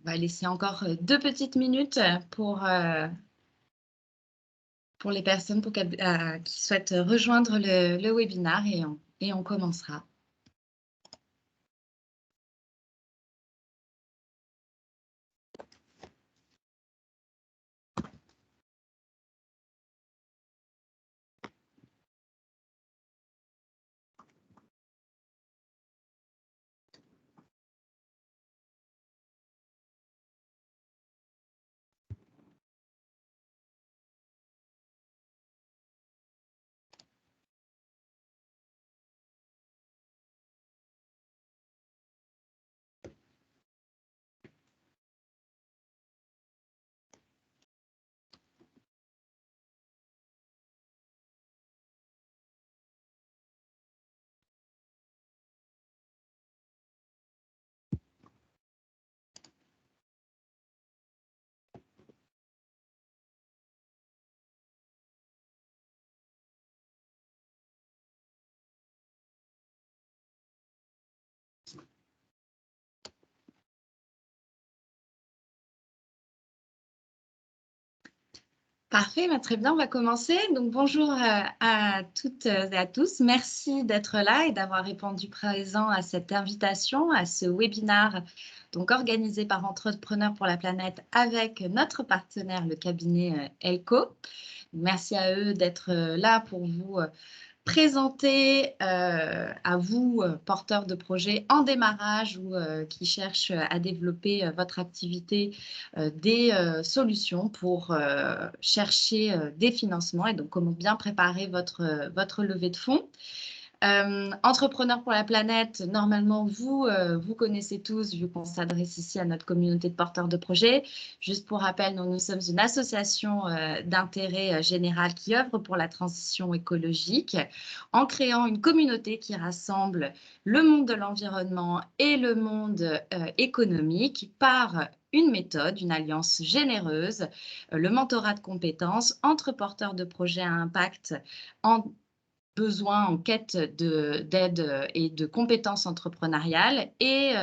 On va laisser encore 2 petites minutes pour les personnes qui souhaitent rejoindre le webinaire et on commencera. Parfait, très bien, on va commencer. Donc, bonjour à toutes et à tous. Merci d'être là et d'avoir répondu présent à cette invitation, à ce webinaire donc, organisé par Entrepreneurs pour la planète avec notre partenaire, le cabinet Elco. Merci à eux d'être là pour vous présenter à vous, porteurs de projets en démarrage ou qui cherchent à développer votre activité, des solutions pour chercher des financements et donc comment bien préparer votre levée de fonds. Entrepreneurs pour la planète, normalement, vous connaissez tous, vu qu'on s'adresse ici à notre communauté de porteurs de projets. Juste pour rappel, nous sommes une association d'intérêt général qui œuvre pour la transition écologique en créant une communauté qui rassemble le monde de l'environnement et le monde économique par une méthode, une alliance généreuse, le mentorat de compétences entre porteurs de projets à impact en besoin en quête d'aide et de compétences entrepreneuriales et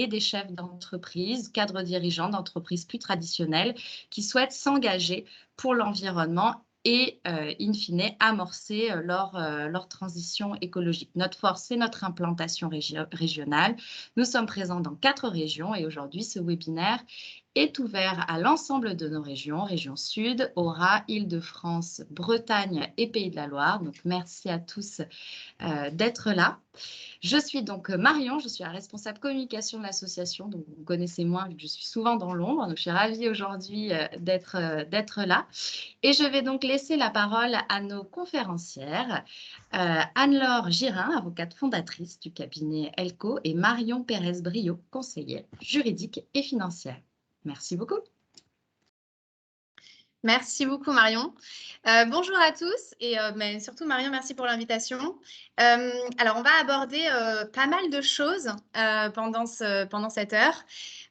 des chefs d'entreprise, cadres dirigeants d'entreprises plus traditionnelles qui souhaitent s'engager pour l'environnement et, in fine, amorcer leur transition écologique. Notre force, c'est notre implantation régionale. Nous sommes présents dans 4 régions et aujourd'hui, ce webinaire est ouvert à l'ensemble de nos régions, région Sud, Aura, Île-de-France, Bretagne et Pays de la Loire. Donc, merci à tous d'être là. Je suis donc Marion, je suis la responsable communication de l'association, donc vous me connaissez moins vu que je suis souvent dans l'ombre, donc je suis ravie aujourd'hui d'être là. Et je vais donc laisser la parole à nos conférencières, Anne-Laure Girin, avocate fondatrice du cabinet Elco, et Marion Pérez-Brio, conseillère juridique et financière. Merci beaucoup. Merci beaucoup Marion. Bonjour à tous et mais surtout Marion, merci pour l'invitation. Alors on va aborder pas mal de choses pendant cette heure.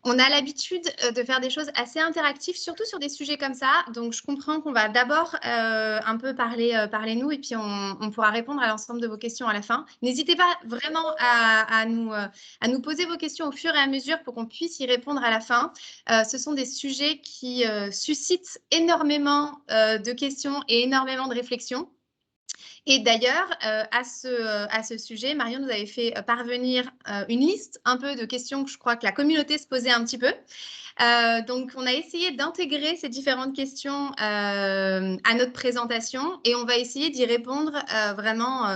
On a l'habitude de faire des choses assez interactives, surtout sur des sujets comme ça. Donc je comprends qu'on va d'abord un peu parler nous et puis on pourra répondre à l'ensemble de vos questions à la fin. N'hésitez pas vraiment à nous poser vos questions au fur et à mesure pour qu'on puisse y répondre à la fin. Ce sont des sujets qui suscitent énormément de questions et énormément de réflexions. Et d'ailleurs, à ce sujet, Marion nous avait fait parvenir une liste un peu de questions que je crois que la communauté se posait un petit peu. Donc, on a essayé d'intégrer ces différentes questions à notre présentation et on va essayer d'y répondre vraiment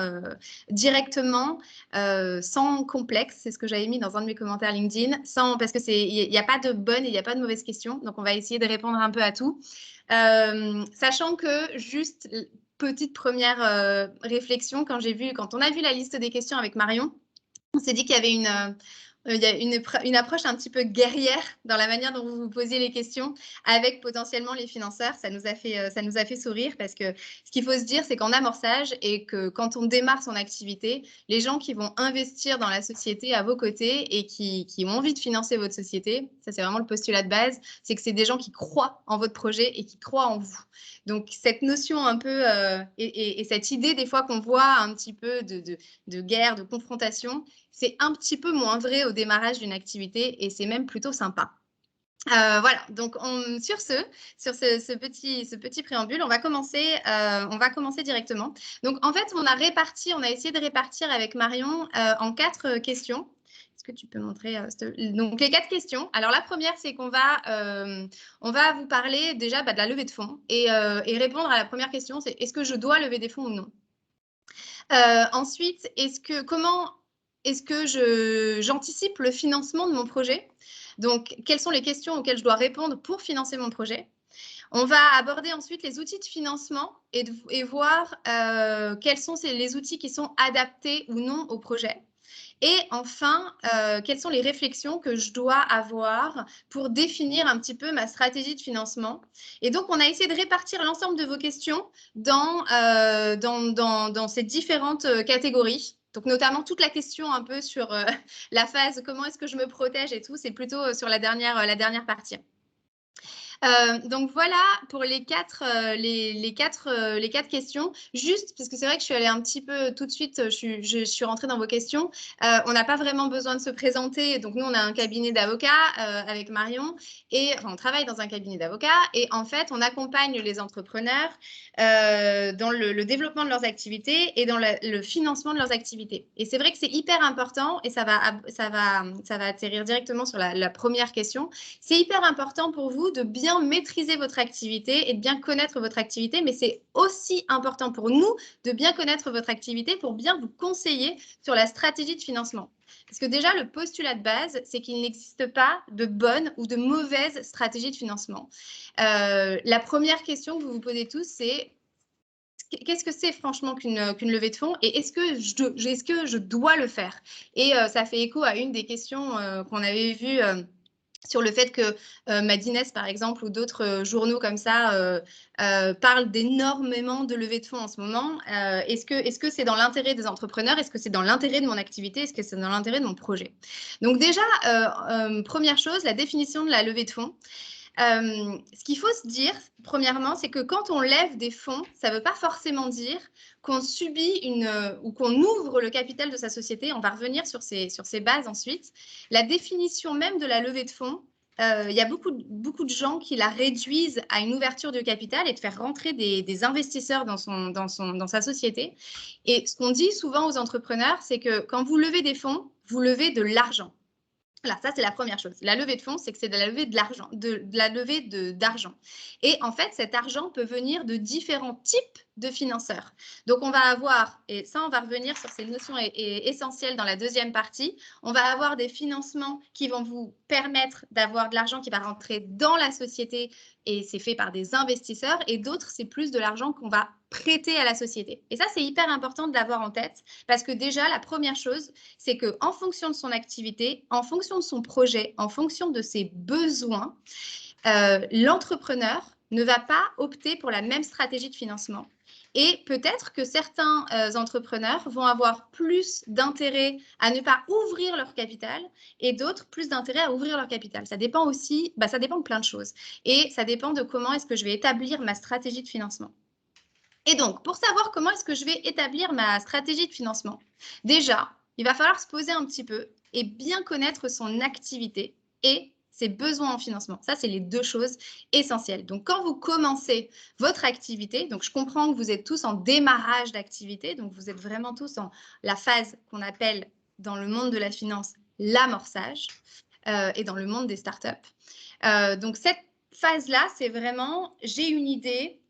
directement, sans complexe. C'est ce que j'avais mis dans un de mes commentaires LinkedIn, parce que il n'y a pas de bonnes et il n'y a pas de mauvaises questions. Donc, on va essayer de répondre un peu à tout. Sachant que juste petite première réflexion, quand on a vu la liste des questions avec Marion, on s'est dit qu'il y avait une approche un petit peu guerrière dans la manière dont vous vous posiez les questions avec potentiellement les financeurs. Ça nous a fait sourire parce que ce qu'il faut se dire, c'est qu'en amorçage et que quand on démarre son activité, les gens qui vont investir dans la société à vos côtés et qui ont envie de financer votre société, ça c'est vraiment le postulat de base, c'est que c'est des gens qui croient en votre projet et qui croient en vous. Donc cette notion un peu et cette idée des fois qu'on voit un petit peu de guerre, de confrontation, c'est un petit peu moins vrai au démarrage d'une activité et c'est même plutôt sympa. Voilà, donc sur ce petit préambule, on va commencer directement. Donc en fait, on a essayé de répartir avec Marion en 4 questions. Est-ce que tu peux montrer donc les 4 questions. Alors la première, c'est qu'on va vous parler déjà de la levée de fonds et répondre à la première question, c'est est-ce que je dois lever des fonds ou non? Ensuite, comment est-ce que j'anticipe le financement de mon projet? Donc, quelles sont les questions auxquelles je dois répondre pour financer mon projet? On va aborder ensuite les outils de financement et voir quels sont les outils qui sont adaptés ou non au projet. Et enfin, quelles sont les réflexions que je dois avoir pour définir un petit peu ma stratégie de financement. Et donc, on a essayé de répartir l'ensemble de vos questions dans ces différentes catégories. Donc, notamment toute la question un peu sur la phase comment est-ce que je me protège et tout, c'est plutôt sur la dernière partie. Donc voilà pour les 4 questions. Juste parce que c'est vrai que je suis allée un petit peu tout de suite, je suis rentrée dans vos questions. On n'a pas vraiment besoin de se présenter. Donc nous, on a un cabinet d'avocats avec Marion et enfin, on travaille dans un cabinet d'avocats et en fait, on accompagne les entrepreneurs dans le développement de leurs activités et dans le financement de leurs activités. Et c'est vrai que c'est hyper important et ça va atterrir directement sur la première question. C'est hyper important pour vous de bien maîtriser votre activité et de bien connaître votre activité, mais c'est aussi important pour nous de bien connaître votre activité pour bien vous conseiller sur la stratégie de financement. Parce que déjà, le postulat de base, c'est qu'il n'existe pas de bonne ou de mauvaise stratégie de financement. La première question que vous vous posez tous, c'est qu'est-ce que c'est franchement qu'une levée de fonds et est-ce que je dois le faire? Et ça fait écho à une des questions qu'on avait vues sur le fait que Madines, par exemple, ou d'autres journaux comme ça parlent d'énormément de levées de fonds en ce moment. Est-ce que c'est dans l'intérêt des entrepreneurs? Est-ce que c'est dans l'intérêt de mon activité? Est-ce que c'est dans l'intérêt de mon projet? Donc déjà, première chose, la définition de la levée de fonds. Ce qu'il faut se dire, premièrement, c'est que quand on lève des fonds, ça ne veut pas forcément dire qu'on subit ou qu'on ouvre le capital de sa société. On va revenir sur ces bases ensuite. La définition même de la levée de fonds, il y a beaucoup de gens qui la réduisent à une ouverture de capital et de faire rentrer des investisseurs dans sa société. Et ce qu'on dit souvent aux entrepreneurs, c'est que quand vous levez des fonds, vous levez de l'argent. Voilà, ça, c'est la première chose. La levée de fonds, c'est que c'est de la levée de l'argent, d'argent. Et en fait, cet argent peut venir de différents types de financeurs. Donc, on va avoir, et ça, on va revenir sur ces notions essentielles dans la deuxième partie, on va avoir des financements qui vont vous permettre d'avoir de l'argent qui va rentrer dans la société et c'est fait par des investisseurs et d'autres, c'est plus de l'argent qu'on va prêter à la société. Et ça, c'est hyper important de l'avoir en tête parce que déjà, la première chose, c'est qu'en fonction de son activité, en fonction de son projet, en fonction de ses besoins, l'entrepreneur ne va pas opter pour la même stratégie de financement. Et peut-être que certains entrepreneurs vont avoir plus d'intérêt à ne pas ouvrir leur capital et d'autres plus d'intérêt à ouvrir leur capital. Ça dépend aussi, ça dépend de plein de choses. Et ça dépend de comment est-ce que je vais établir ma stratégie de financement. Et donc, pour savoir comment est-ce que je vais établir ma stratégie de financement, déjà, il va falloir se poser un petit peu et bien connaître son activité et ses besoins en financement. Ça, c'est les 2 choses essentielles. Donc, quand vous commencez votre activité, donc je comprends que vous êtes tous en démarrage d'activité, donc vous êtes vraiment tous en la phase qu'on appelle dans le monde de la finance l'amorçage et dans le monde des startups. Donc, cette phase-là, c'est vraiment, j'ai une idée,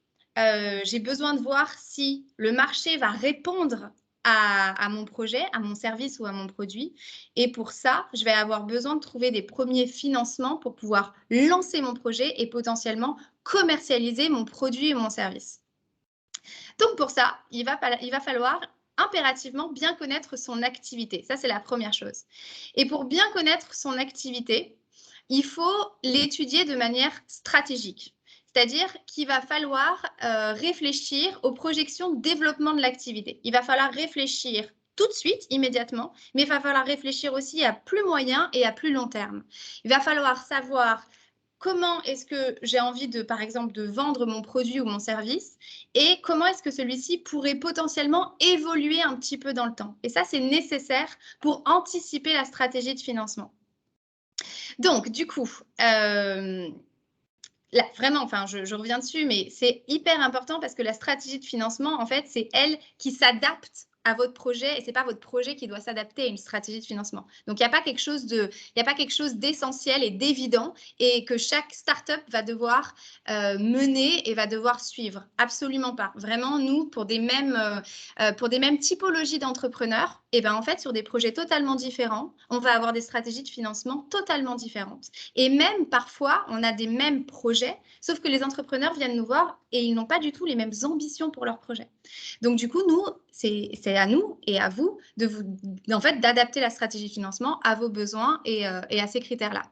j'ai besoin de voir si le marché va répondre à mon projet, à mon service ou à mon produit. Et pour ça, je vais avoir besoin de trouver des premiers financements pour pouvoir lancer mon projet et potentiellement commercialiser mon produit et mon service. Donc pour ça, il va falloir impérativement bien connaître son activité. Ça, c'est la première chose. Et pour bien connaître son activité, il faut l'étudier de manière stratégique. C'est-à-dire qu'il va falloir réfléchir aux projections de développement de l'activité. Il va falloir réfléchir tout de suite, immédiatement, mais il va falloir réfléchir aussi à plus moyen et à plus long terme. Il va falloir savoir comment est-ce que j'ai envie de, par exemple, de vendre mon produit ou mon service et comment est-ce que celui-ci pourrait potentiellement évoluer un petit peu dans le temps. Et ça, c'est nécessaire pour anticiper la stratégie de financement. Donc, du coup, là, vraiment, enfin, je reviens dessus, mais c'est hyper important parce que la stratégie de financement, en fait, c'est elle qui s'adapte à votre projet et c'est pas votre projet qui doit s'adapter à une stratégie de financement. Donc, il n'y a pas quelque chose d'essentiel et d'évident et que chaque startup va devoir mener et va devoir suivre. Absolument pas. Vraiment, nous, pour des mêmes typologies d'entrepreneurs, et ben en fait, sur des projets totalement différents, on va avoir des stratégies de financement totalement différentes. Et même parfois, on a des mêmes projets, sauf que les entrepreneurs viennent nous voir et ils n'ont pas du tout les mêmes ambitions pour leur projet. Donc, du coup, nous, c'est à nous et à vous en fait, d'adapter la stratégie de financement à vos besoins et à ces critères-là.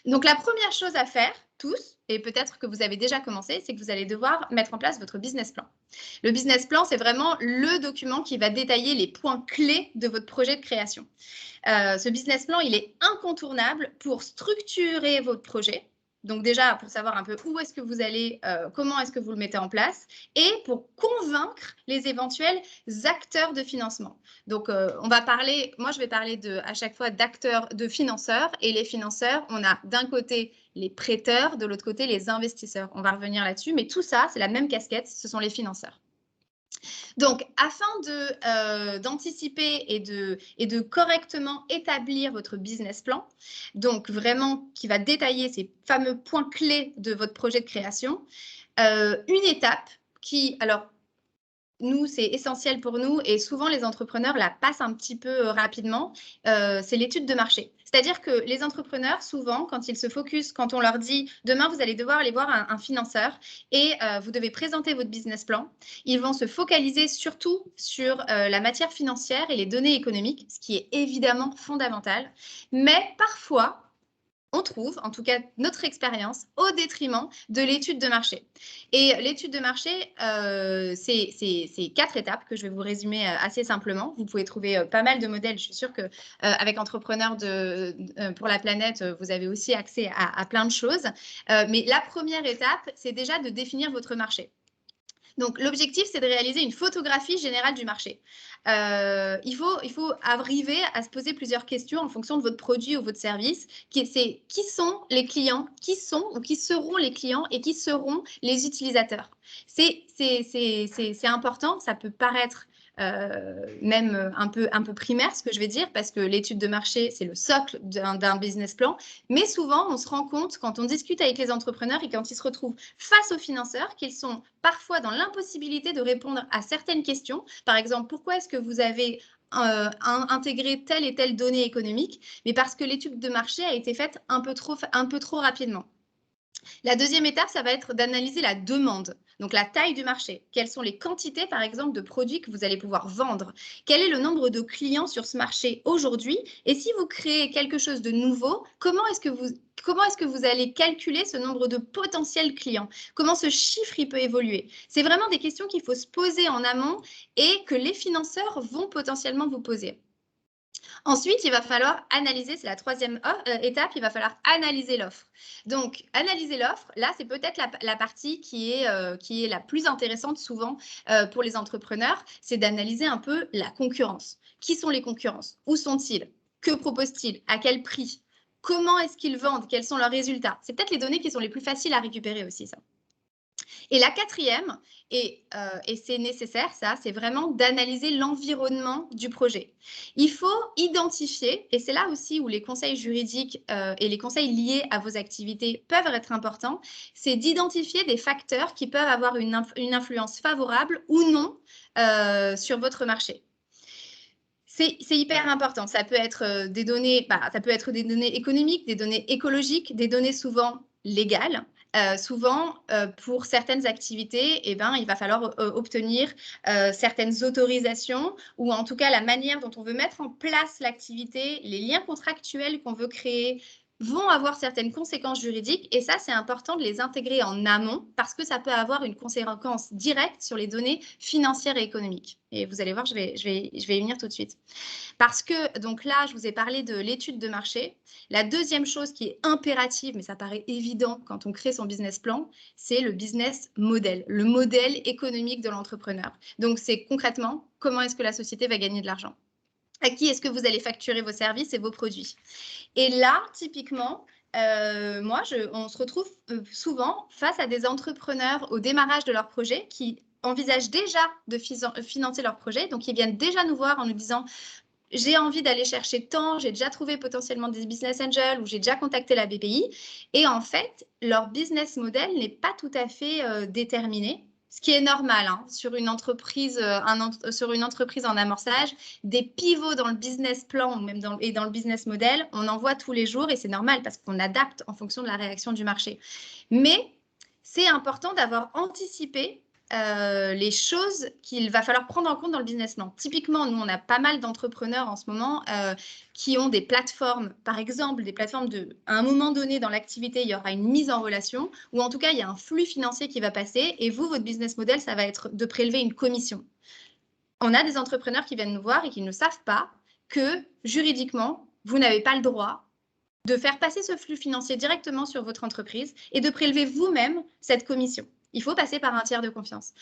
Donc, la première chose à faire, tous, et peut-être que vous avez déjà commencé, c'est que vous allez devoir mettre en place votre business plan. Le business plan, c'est vraiment le document qui va détailler les points clés de votre projet de création. Ce business plan, il est incontournable pour structurer votre projet. Donc déjà, pour savoir un peu où est-ce que vous allez, comment est-ce que vous le mettez en place, et pour convaincre les éventuels acteurs de financement. Donc, moi, je vais parler à chaque fois d'acteurs, de financeurs, et les financeurs, on a d'un côté les prêteurs, de l'autre côté les investisseurs. On va revenir là-dessus, mais tout ça, c'est la même casquette, ce sont les financeurs. Donc, afin d'anticiper et de correctement établir votre business plan, donc vraiment qui va détailler ces fameux points clés de votre projet de création, une étape qui, alors, nous, c'est essentiel pour nous et souvent les entrepreneurs la passent un petit peu rapidement, c'est l'étude de marché. C'est-à-dire que les entrepreneurs, souvent, quand ils se focusent, quand on leur dit « demain, vous allez devoir aller voir un financeur et vous devez présenter votre business plan », ils vont se focaliser surtout sur la matière financière et les données économiques, ce qui est évidemment fondamental. Mais parfois, on trouve, en tout cas notre expérience, au détriment de l'étude de marché. Et l'étude de marché, c'est 4 étapes que je vais vous résumer assez simplement. Vous pouvez trouver pas mal de modèles. Je suis sûre qu'avec Entrepreneurs pour la planète, vous avez aussi accès à plein de choses. Mais la première étape, c'est déjà de définir votre marché. Donc, l'objectif, c'est de réaliser une photographie générale du marché. Il faut arriver à se poser plusieurs questions en fonction de votre produit ou votre service. Qui sont les clients, qui seront les clients et qui seront les utilisateurs. C'est important, ça peut paraître même un peu primaire, ce que je vais dire, parce que l'étude de marché, c'est le socle d'un business plan. Mais souvent, on se rend compte quand on discute avec les entrepreneurs et quand ils se retrouvent face aux financeurs qu'ils sont parfois dans l'impossibilité de répondre à certaines questions. Par exemple, pourquoi est-ce que vous avez intégré telle et telle donnée économique? Mais parce que l'étude de marché a été faite un peu trop rapidement. La deuxième étape, ça va être d'analyser la demande, donc la taille du marché. Quelles sont les quantités, par exemple, de produits que vous allez pouvoir vendre? Quel est le nombre de clients sur ce marché aujourd'hui? Et si vous créez quelque chose de nouveau, comment est-ce que vous allez calculer ce nombre de potentiels clients? Comment ce chiffre il peut évoluer? C'est vraiment des questions qu'il faut se poser en amont et que les financeurs vont potentiellement vous poser. Ensuite, il va falloir analyser, c'est la troisième étape, il va falloir analyser l'offre. Donc, analyser l'offre, là, c'est peut-être la partie qui est la plus intéressante souvent pour les entrepreneurs, c'est d'analyser un peu la concurrence. Qui sont les concurrences? Où sont-ils? Que proposent-ils? À quel prix? Comment est-ce qu'ils vendent? Quels sont leurs résultats? C'est peut-être les données qui sont les plus faciles à récupérer aussi, ça. Et la quatrième, et c'est nécessaire, ça, c'est vraiment d'analyser l'environnement du projet. Il faut identifier, et c'est là aussi où les conseils juridiques et les conseils liés à vos activités peuvent être importants, c'est d'identifier des facteurs qui peuvent avoir une influence favorable ou non sur votre marché. C'est hyper important. Ça peut être des données, ça peut être des données économiques, des données écologiques, des données souvent légales. Souvent, pour certaines activités, il va falloir obtenir certaines autorisations ou en tout cas la manière dont on veut mettre en place l'activité, les liens contractuels qu'on veut créer vont avoir certaines conséquences juridiques et ça, c'est important de les intégrer en amont parce que ça peut avoir une conséquence directe sur les données financières et économiques. Et vous allez voir, je vais y venir tout de suite. Parce que, donc là, je vous ai parlé de l'étude de marché. La deuxième chose qui est impérative, mais ça paraît évident quand on crée son business plan, c'est le business model, le modèle économique de l'entrepreneur. Donc, c'est concrètement comment est-ce que la société va gagner de l'argent. À qui est-ce que vous allez facturer vos services et vos produits? Et là, typiquement, on se retrouve souvent face à des entrepreneurs au démarrage de leur projet qui envisagent déjà de financer leur projet. Donc, ils viennent déjà nous voir en nous disant « j'ai envie d'aller chercher tant, j'ai déjà trouvé potentiellement des business angels ou j'ai déjà contacté la BPI ». Et en fait, leur business model n'est pas tout à fait déterminé. Ce qui est normal hein, sur une entreprise en amorçage, des pivots dans le business plan ou même dans le business model, on en voit tous les jours et c'est normal parce qu'on adapte en fonction de la réaction du marché. Mais c'est important d'avoir anticipé les choses qu'il va falloir prendre en compte dans le business plan. Typiquement, nous, on a pas mal d'entrepreneurs en ce moment qui ont des plateformes, par exemple, des plateformes à un moment donné dans l'activité, il y aura une mise en relation ou en tout cas, il y a un flux financier qui va passer et vous, votre business model, ça va être de prélever une commission. On a des entrepreneurs qui viennent nous voir et qui ne savent pas que juridiquement, vous n'avez pas le droit de faire passer ce flux financier directement sur votre entreprise et de prélever vous-même cette commission. Il faut passer par un tiers de confiance,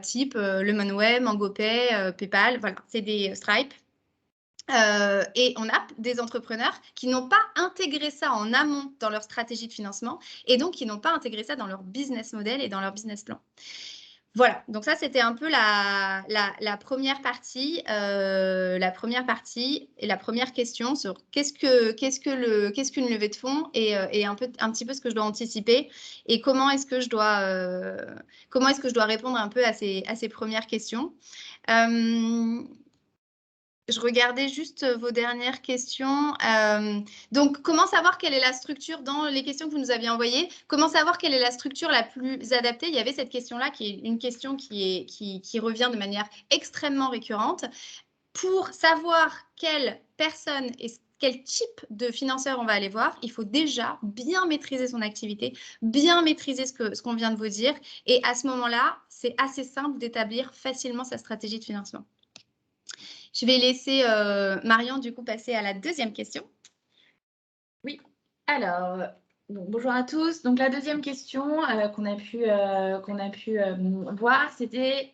type Lemonway, MangoPay, PayPal, voilà, c'est des Stripe. Et on a des entrepreneurs qui n'ont pas intégré ça en amont dans leur stratégie de financement et donc qui n'ont pas intégré ça dans leur business model et dans leur business plan. Voilà, donc ça, c'était un peu la première partie et la première question sur qu'est-ce qu'une levée de fonds et un petit peu ce que je dois anticiper et comment est-ce que je dois répondre un peu à ces premières questions. Je regardais juste vos dernières questions. Donc, comment savoir quelle est la structure dans les questions que vous nous aviez envoyées? Comment savoir quelle est la structure la plus adaptée? Il y avait cette question-là qui est une question qui revient de manière extrêmement récurrente. Pour savoir quelle personne et quel type de financeur on va aller voir, il faut déjà bien maîtriser son activité, bien maîtriser ce qu'on vient de vous dire. Et à ce moment-là, c'est assez simple d'établir facilement sa stratégie de financement. Je vais laisser Marion, du coup, passer à la deuxième question. Oui, alors, bonjour à tous. Donc, la deuxième question qu'on a pu voir, c'était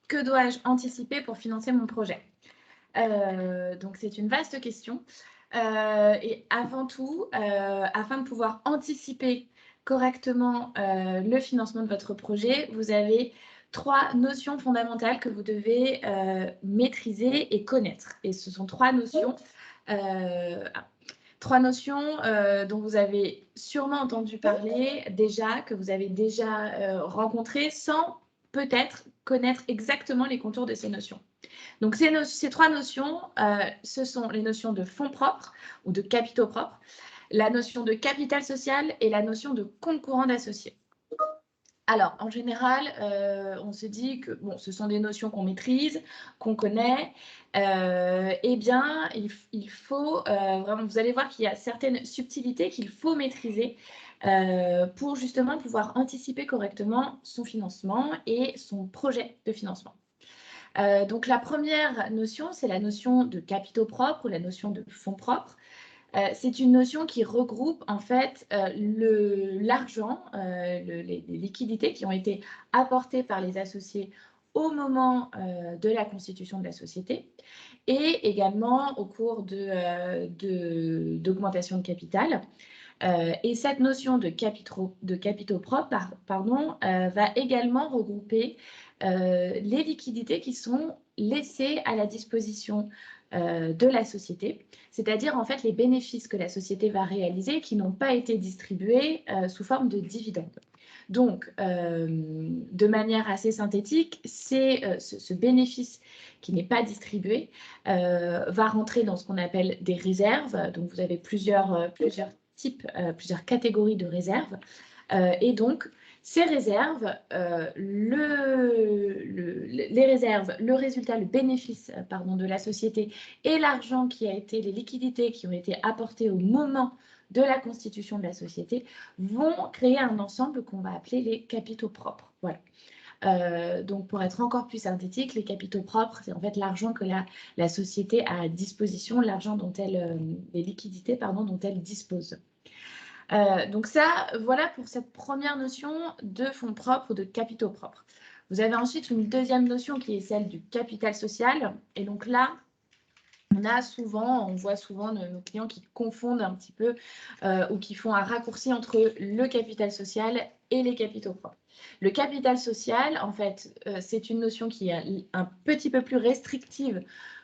que dois-je anticiper pour financer mon projet? Donc, c'est une vaste question. Et avant tout, afin de pouvoir anticiper correctement le financement de votre projet, vous avez 3 notions fondamentales que vous devez maîtriser et connaître. Et ce sont 3 notions, dont vous avez sûrement entendu parler déjà, que vous avez déjà rencontrées, sans peut-être connaître exactement les contours de ces notions. Donc, ces 3 notions, ce sont les notions de fonds propres ou de capitaux propres, la notion de capital social et la notion de compte courant d'associés. Alors, en général, on se dit que bon, ce sont des notions qu'on maîtrise, qu'on connaît. Eh bien, il faut vraiment, vous allez voir qu'il y a certaines subtilités qu'il faut maîtriser pour justement pouvoir anticiper correctement son financement et son projet de financement. Donc, la première notion, c'est la notion de capitaux propres ou la notion de fonds propres. C'est une notion qui regroupe en fait l'argent, les liquidités qui ont été apportées par les associés au moment de la constitution de la société et également au cours d'augmentation de capital. Et cette notion de capitaux propres va également regrouper les liquidités qui sont laissées à la disposition de la société, c'est-à-dire en fait les bénéfices que la société va réaliser qui n'ont pas été distribués sous forme de dividendes. Donc, de manière assez synthétique, ce bénéfice qui n'est pas distribué va rentrer dans ce qu'on appelle des réserves. Donc, vous avez plusieurs types, plusieurs catégories de réserves. Et donc, ces réserves, les réserves, le résultat, le bénéfice de la société et l'argent qui a été, les liquidités qui ont été apportées au moment de la constitution de la société vont créer un ensemble qu'on va appeler les capitaux propres. Voilà. Donc, pour être encore plus synthétique, les capitaux propres, c'est en fait l'argent que la société a à disposition, l'argent les liquidités dont elle dispose. Donc ça, voilà pour cette première notion de fonds propres ou de capitaux propres. Vous avez ensuite une deuxième notion qui est celle du capital social. Et donc là, on voit souvent nos clients qui confondent un petit peu ou qui font un raccourci entre le capital social et les capitaux propres. Le capital social, en fait, c'est une notion qui est un petit peu plus restrictive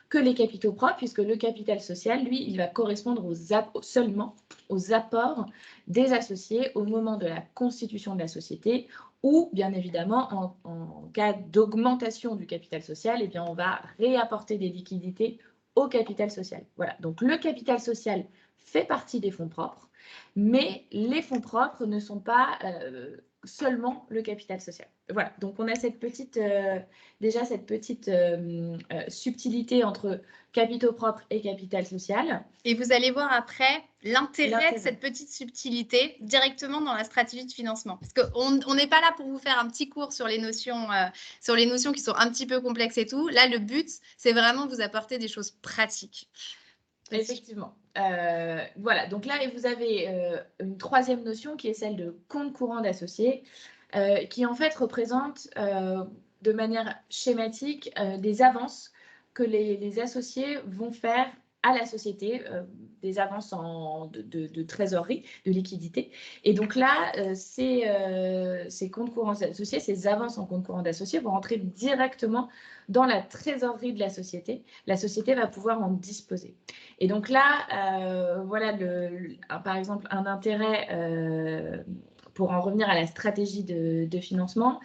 que les capitaux propres, puisque le capital social, lui, il va correspondre seulement aux apports des associés au moment de la constitution de la société, ou bien évidemment, en cas d'augmentation du capital social, eh bien, on va réapporter des liquidités au capital social. Voilà, donc le capital social fait partie des fonds propres, mais les fonds propres ne sont pas seulement le capital social. Voilà, donc on a cette petite, déjà cette petite subtilité entre capitaux propres et capital social. Et vous allez voir après l'intérêt de cette petite subtilité directement dans la stratégie de financement. Parce qu'on n'est pas là pour vous faire un petit cours sur les notions qui sont un petit peu complexes et tout. Là, le but, c'est vraiment vous apporter des choses pratiques. Effectivement. Voilà, donc là, vous avez une troisième notion qui est celle de compte courant d'associés, qui en fait représente de manière schématique des avances que les associés vont faire à la société, des avances de trésorerie, de liquidité. Et donc là, ces comptes courants d'associés, ces avances en compte courant d'associés vont rentrer directement dans la trésorerie de la société. La société va pouvoir en disposer. Et donc là, voilà, par exemple, un intérêt, pour en revenir à la stratégie de financement,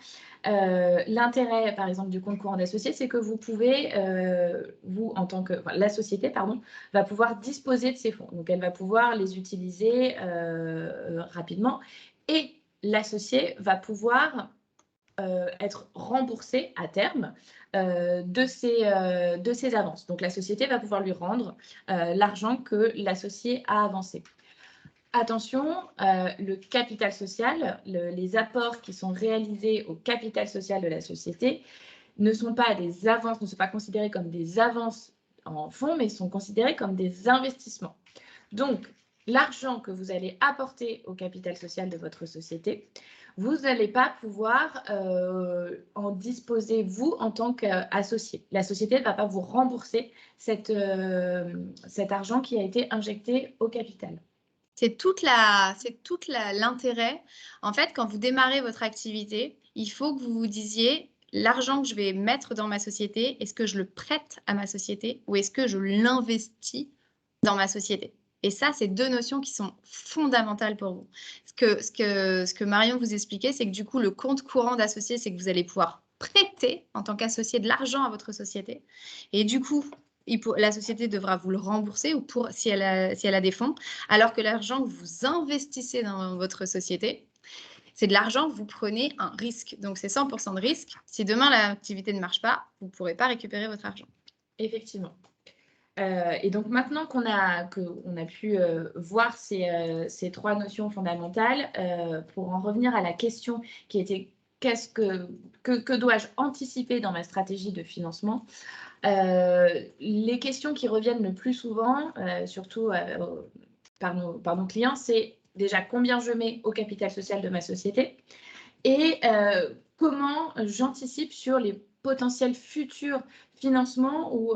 l'intérêt, par exemple, du compte courant d'associé, c'est que vous pouvez, la société, pardon, va pouvoir disposer de ces fonds. Donc, elle va pouvoir les utiliser rapidement et l'associé va pouvoir être remboursé à terme de ses avances. Donc, la société va pouvoir lui rendre l'argent que l'associé a avancé. Attention, le capital social, les apports qui sont réalisés au capital social de la société ne sont pas des avances, ne sont pas considérés comme des avances en fonds, mais sont considérés comme des investissements. Donc, l'argent que vous allez apporter au capital social de votre société, vous n'allez pas pouvoir en disposer, vous, en tant qu'associé. La société ne va pas vous rembourser cet argent qui a été injecté au capital. C'est tout l'intérêt. En fait, quand vous démarrez votre activité, il faut que vous vous disiez l'argent que je vais mettre dans ma société, est-ce que je le prête à ma société ou est-ce que je l'investis dans ma société? Et ça, c'est deux notions qui sont fondamentales pour vous. Ce que Marion vous expliquait, c'est que du coup, le compte courant d'associé, c'est que vous allez pouvoir prêter en tant qu'associé de l'argent à votre société. Et du coup, la société devra vous le rembourser ou si elle a des fonds, alors que l'argent que vous investissez dans votre société, c'est de l'argent que vous prenez un risque. Donc, c'est 100% de risque. Si demain, l'activité ne marche pas, vous ne pourrez pas récupérer votre argent. Effectivement. Et donc, maintenant qu'on a pu voir ces trois notions fondamentales, pour en revenir à la question qui était que dois-je anticiper dans ma stratégie de financement, les questions qui reviennent le plus souvent, surtout par nos clients, c'est déjà combien je mets au capital social de ma société et comment j'anticipe sur les potentiels futurs financements ou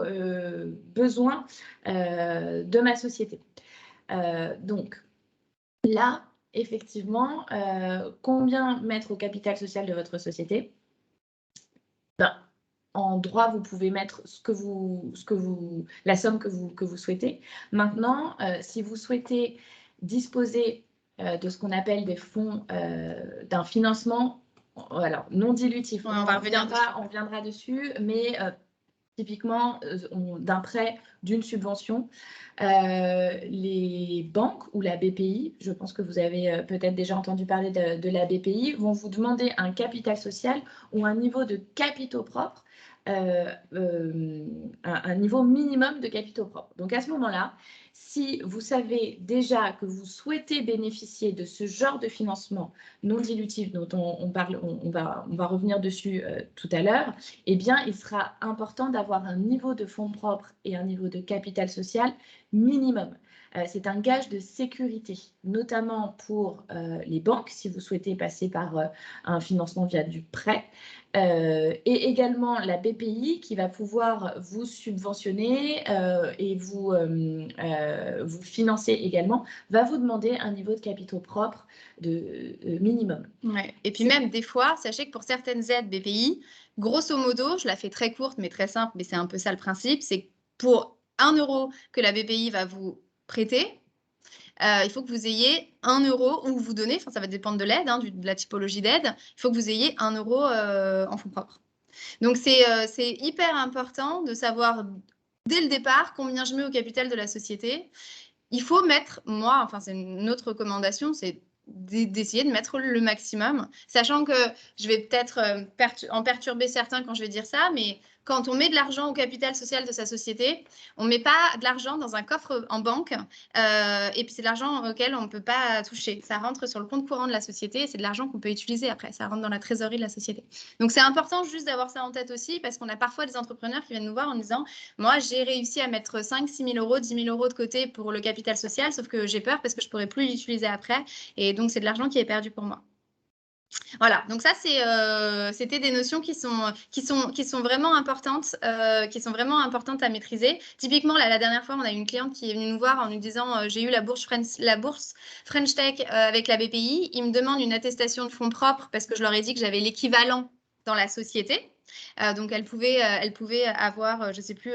besoins de ma société. Donc là, effectivement, combien mettre au capital social de votre société? En droit, vous pouvez mettre la somme que vous souhaitez. Maintenant, si vous souhaitez disposer de ce qu'on appelle des fonds d'un financement non dilutif, on reviendra dessus, mais typiquement d'un prêt, d'une subvention, les banques ou la BPI, je pense que vous avez peut-être déjà entendu parler de la BPI, vont vous demander un capital social ou un niveau de capitaux propres, un niveau minimum de capitaux propres. Donc à ce moment-là, si vous savez déjà que vous souhaitez bénéficier de ce genre de financement non dilutif dont on va revenir dessus tout à l'heure, eh bien, il sera important d'avoir un niveau de fonds propres et un niveau de capital social minimum. c'est un gage de sécurité, notamment pour les banques, si vous souhaitez passer par un financement via du prêt, et également la BPI qui va pouvoir vous subventionner et vous financer également, va vous demander un niveau de capitaux propres de minimum. Ouais. Et puis même des fois, sachez que pour certaines aides BPI, grosso modo, je la fais très courte mais très simple, mais c'est un peu ça le principe, c'est pour 1 euro que la BPI va vous prêter, il faut que vous ayez 1 euro ou vous donnez, enfin ça va dépendre de l'aide, hein, de la typologie d'aide, il faut que vous ayez 1 euro en fonds propres. Donc c'est hyper important de savoir dès le départ combien je mets au capital de la société. Il faut mettre, moi, enfin c'est une autre recommandation, c'est d'essayer de mettre le maximum, sachant que je vais peut-être en perturber certains quand je vais dire ça, mais quand on met de l'argent au capital social de sa société, on ne met pas de l'argent dans un coffre en banque et puis c'est de l'argent auquel on ne peut pas toucher. Ça rentre sur le compte courant de la société et c'est de l'argent qu'on peut utiliser après. Ça rentre dans la trésorerie de la société. Donc c'est important juste d'avoir ça en tête aussi parce qu'on a parfois des entrepreneurs qui viennent nous voir en disant « Moi, j'ai réussi à mettre 5 6 000 euros, 10 000 euros de côté pour le capital social, sauf que j'ai peur parce que je ne pourrai plus l'utiliser après. Et donc, c'est de l'argent qui est perdu pour moi. » Voilà, donc ça, c'était des notions qui sont vraiment importantes, à maîtriser. Typiquement, là, la dernière fois, on a une cliente qui est venue nous voir en nous disant j'ai eu la bourse French Tech avec la BPI. Ils me demandent une attestation de fonds propres parce que je leur ai dit que j'avais l'équivalent dans la société. Donc, elle pouvait avoir, je ne sais plus,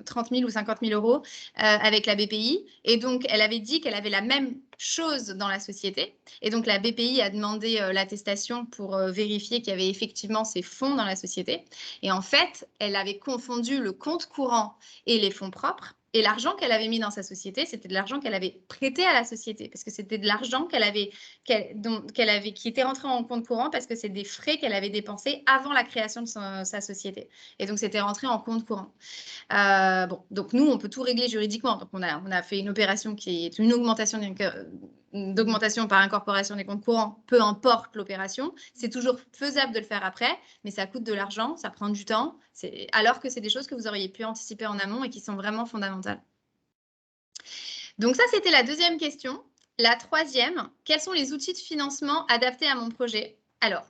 30 000 ou 50 000 euros avec la BPI. Et donc, elle avait dit qu'elle avait la même chose dans la société. Et donc, la BPI a demandé l'attestation pour vérifier qu'il y avait effectivement ces fonds dans la société. Et en fait, elle avait confondu le compte courant et les fonds propres. Et l'argent qu'elle avait mis dans sa société, c'était de l'argent qu'elle avait prêté à la société, parce que c'était de l'argent qui était rentré en compte courant, parce que c'est des frais qu'elle avait dépensés avant la création de sa société. Et donc, c'était rentré en compte courant. Bon, donc nous, on peut tout régler juridiquement. Donc, on a fait une opération qui est une augmentation d'augmentation par incorporation des comptes courants, peu importe l'opération. C'est toujours faisable de le faire après, mais ça coûte de l'argent, ça prend du temps, alors que c'est des choses que vous auriez pu anticiper en amont et qui sont vraiment fondamentales. Donc ça, c'était la deuxième question. La troisième, quels sont les outils de financement adaptés à mon projet? Alors,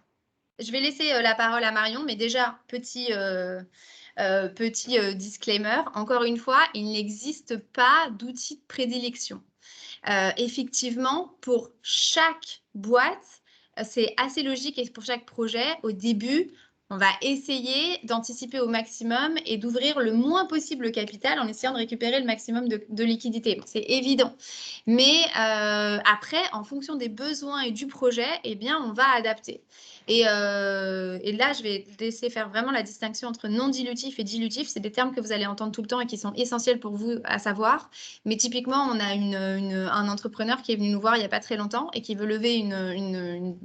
je vais laisser la parole à Marion, mais déjà, petit disclaimer, encore une fois, il n'existe pas d'outils de prédilection. Effectivement, pour chaque boîte, c'est assez logique et pour chaque projet, au début, on va essayer d'anticiper au maximum et d'ouvrir le moins possible le capital en essayant de récupérer le maximum de liquidité. C'est évident. Mais après, en fonction des besoins et du projet, eh bien, on va adapter. Et là, je vais laisser faire vraiment la distinction entre non dilutif et dilutif. C'est des termes que vous allez entendre tout le temps et qui sont essentiels pour vous à savoir. Mais typiquement, on a un entrepreneur qui est venu nous voir il n'y a pas très longtemps et qui veut lever une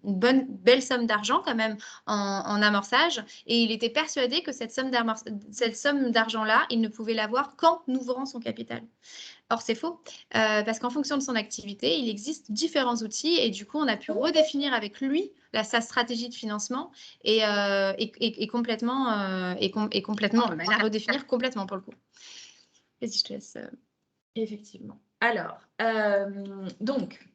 belle somme d'argent quand même en amorçage. Et il était persuadé que cette somme d'argent-là, il ne pouvait l'avoir qu'en ouvrant son capital. Or, c'est faux, parce qu'en fonction de son activité, il existe différents outils et du coup, on a pu redéfinir avec lui sa stratégie de financement et complètement la redéfinir complètement pour le coup. Vas-y, je te laisse. Effectivement. Alors, donc,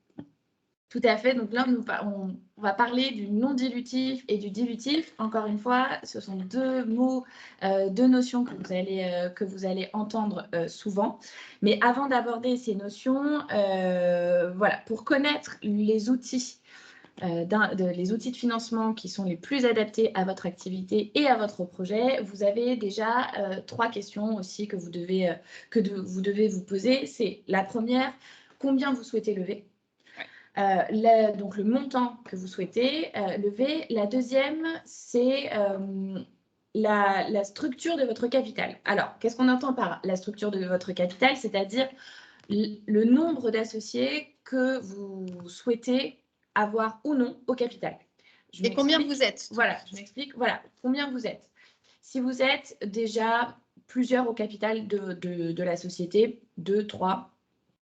tout à fait. Donc là, on va parler du non-dilutif et du dilutif. Encore une fois, ce sont deux mots, deux notions que vous allez entendre souvent. Mais avant d'aborder ces notions, voilà, pour connaître les outils de financement qui sont les plus adaptés à votre activité et à votre projet, vous avez déjà 3 questions aussi que vous devez vous poser. C'est la première, combien vous souhaitez lever? Donc le montant que vous souhaitez lever. La deuxième, c'est la structure de votre capital. Alors, qu'est-ce qu'on entend par la structure de votre capital? C'est-à-dire le nombre d'associés que vous souhaitez avoir ou non au capital. Et combien vous êtes? Voilà, je m'explique. Voilà, combien vous êtes. Si vous êtes déjà plusieurs au capital de la société, 2, 3,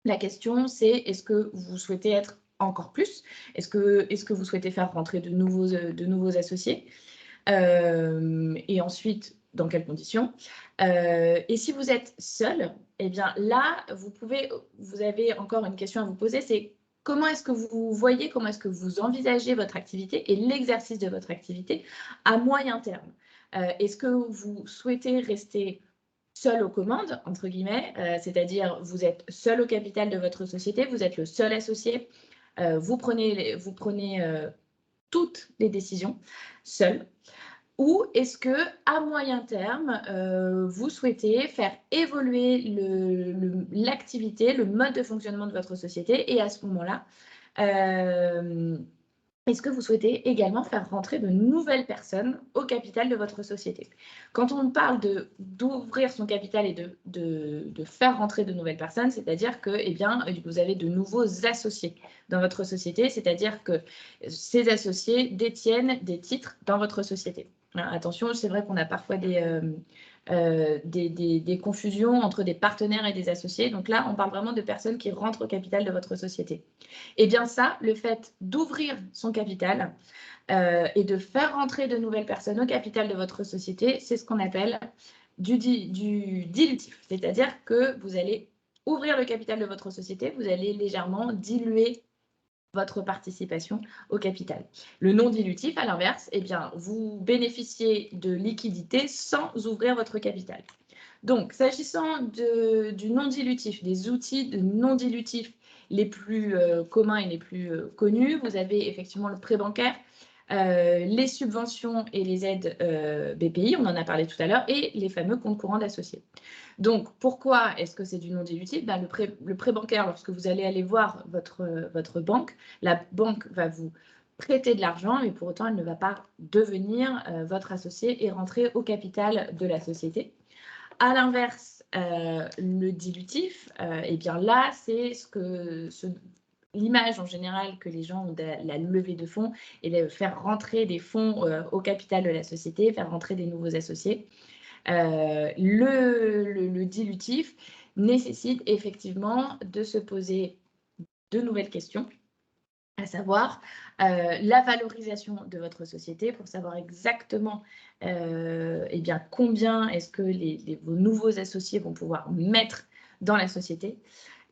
la question c'est est-ce que vous souhaitez être encore plus? Est-ce que vous souhaitez faire rentrer de nouveaux associés? Et ensuite, dans quelles conditions. Et si vous êtes seul, eh bien là, vous avez encore une question à vous poser, c'est comment est-ce que vous voyez, comment est-ce que vous envisagez votre activité et l'exercice de votre activité à moyen terme. Est-ce que vous souhaitez rester seul aux commandes, entre guillemets, c'est-à-dire vous êtes seul au capital de votre société, vous êtes le seul associé, vous prenez toutes les décisions seul, ou est-ce que à moyen terme, vous souhaitez faire évoluer l'activité, le mode de fonctionnement de votre société, et à ce moment-là, est-ce que vous souhaitez également faire rentrer de nouvelles personnes au capital de votre société? Quand on parle d'ouvrir son capital et de faire rentrer de nouvelles personnes, c'est-à-dire que vous avez de nouveaux associés dans votre société, c'est-à-dire que ces associés détiennent des titres dans votre société. Attention, c'est vrai qu'on a parfois des confusions entre des partenaires et des associés. Donc là, on parle vraiment de personnes qui rentrent au capital de votre société. Et bien ça, le fait d'ouvrir son capital et de faire rentrer de nouvelles personnes au capital de votre société, c'est ce qu'on appelle du dilutif. C'est-à-dire que vous allez ouvrir le capital de votre société, vous allez légèrement diluer votre participation au capital. Le non dilutif, à l'inverse, eh bien, vous bénéficiez de liquidités sans ouvrir votre capital. Donc, s'agissant du non dilutif, des outils de non dilutif les plus communs et les plus connus, vous avez effectivement le prêt bancaire, les subventions et les aides BPI, on en a parlé tout à l'heure, et les fameux comptes courants d'associés. Donc, pourquoi est-ce que c'est du non dilutif? Le prêt bancaire, lorsque vous allez voir votre banque, la banque va vous prêter de l'argent, mais pour autant, elle ne va pas devenir votre associé et rentrer au capital de la société. À l'inverse, le dilutif, eh bien là, c'est l'image en général que les gens ont de la levée de fonds et de faire rentrer des fonds au capital de la société, faire rentrer des nouveaux associés. Le dilutif nécessite effectivement de se poser de nouvelles questions, à savoir la valorisation de votre société pour savoir exactement combien est-ce que vos nouveaux associés vont pouvoir mettre dans la société.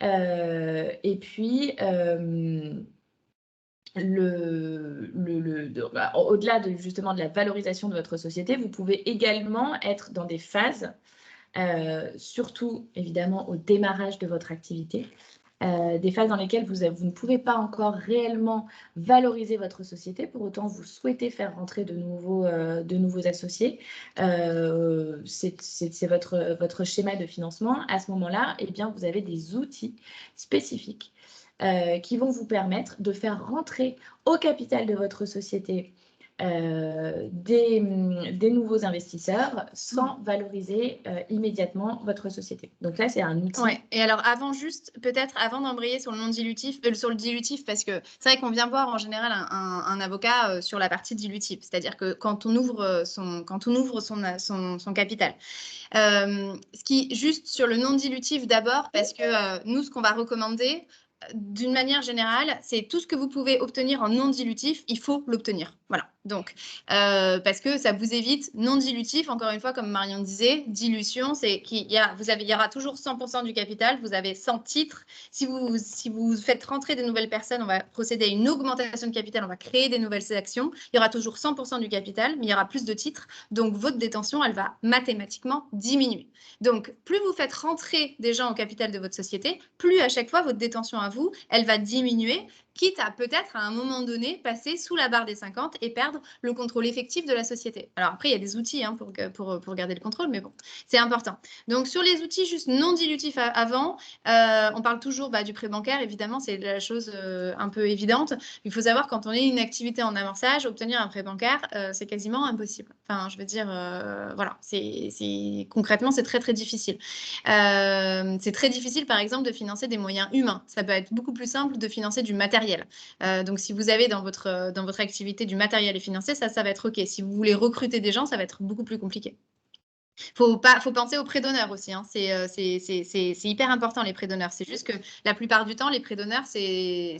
Et puis, au-delà justement de la valorisation de votre société, vous pouvez également être dans des phases, surtout évidemment au démarrage de votre activité, des phases dans lesquelles vous ne pouvez pas encore réellement valoriser votre société, pour autant vous souhaitez faire rentrer de nouveaux associés. C'est votre schéma de financement. À ce moment-là, eh bien, vous avez des outils spécifiques qui vont vous permettre de faire rentrer au capital de votre société des nouveaux investisseurs sans valoriser immédiatement votre société. Donc là, c'est un outil. Ouais. Et alors, peut-être avant d'embrayer sur le non dilutif, sur le dilutif, parce que c'est vrai qu'on vient voir en général un avocat sur la partie dilutive, c'est-à-dire que quand on ouvre son capital. Juste sur le non dilutif d'abord, parce que nous, ce qu'on va recommander, d'une manière générale, c'est tout ce que vous pouvez obtenir en non dilutif, il faut l'obtenir. Voilà. Donc, parce que ça vous évite non dilutif, encore une fois, comme Marion disait, dilution, c'est qu'il y aura toujours 100% du capital, vous avez 100 titres. Si vous faites rentrer de nouvelles personnes, on va procéder à une augmentation de capital, on va créer des nouvelles actions. Il y aura toujours 100% du capital, mais il y aura plus de titres. Donc, votre détention, elle va mathématiquement diminuer. Donc, plus vous faites rentrer des gens au capital de votre société, plus à chaque fois, votre détention à vous, elle va diminuer, quitte à peut-être à un moment donné passer sous la barre des 50 et perdre le contrôle effectif de la société. Alors après, il y a des outils pour garder le contrôle, mais bon, c'est important. Donc sur les outils juste non dilutifs avant, on parle toujours du prêt bancaire, évidemment, c'est la chose un peu évidente. Il faut savoir, quand on est une activité en amorçage, obtenir un prêt bancaire, c'est quasiment impossible. Enfin, je veux dire, voilà, concrètement, c'est très, très difficile. C'est très difficile, par exemple, de financer des moyens humains. Ça peut être beaucoup plus simple de financer du matériel. Donc, si vous avez dans votre activité du matériel et financier, ça va être OK. Si vous voulez recruter des gens, ça va être beaucoup plus compliqué. Faut penser aux prêts d'honneur aussi, hein. C'est hyper important, les prêts d'honneur. C'est juste que la plupart du temps, les prêts d'honneur, c'est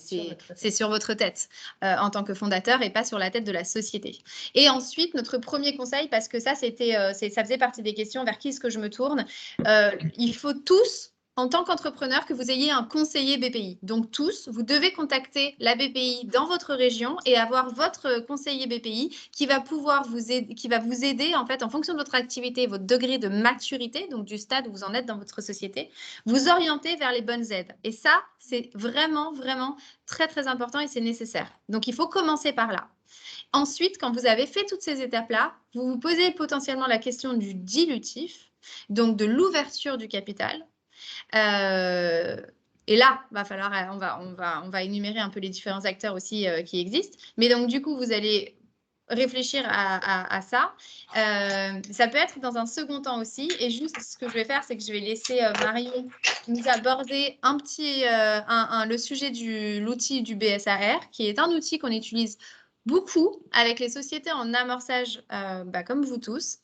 sur votre tête en tant que fondateur et pas sur la tête de la société. Et ensuite, notre premier conseil, parce que ça, ça faisait partie des questions vers qui est-ce que je me tourne, il faut tous, en tant qu'entrepreneur, que vous ayez un conseiller BPI. Donc tous, vous devez contacter la BPI dans votre région et avoir votre conseiller BPI qui va pouvoir vous aider en fait en fonction de votre activité, votre degré de maturité, donc du stade où vous en êtes dans votre société, vous orienter vers les bonnes aides. Et ça, c'est vraiment, vraiment très, très important et c'est nécessaire. Donc il faut commencer par là. Ensuite, quand vous avez fait toutes ces étapes-là, vous vous posez potentiellement la question du dilutif, donc de l'ouverture du capital. Et là, va falloir, on va énumérer un peu les différents acteurs aussi qui existent. Mais donc, du coup, vous allez réfléchir à ça. Ça peut être dans un second temps aussi. Et juste, ce que je vais faire, c'est que je vais laisser Marion nous aborder un petit, le sujet de l'outil du BSAR, qui est un outil qu'on utilise beaucoup avec les sociétés en amorçage, comme vous tous.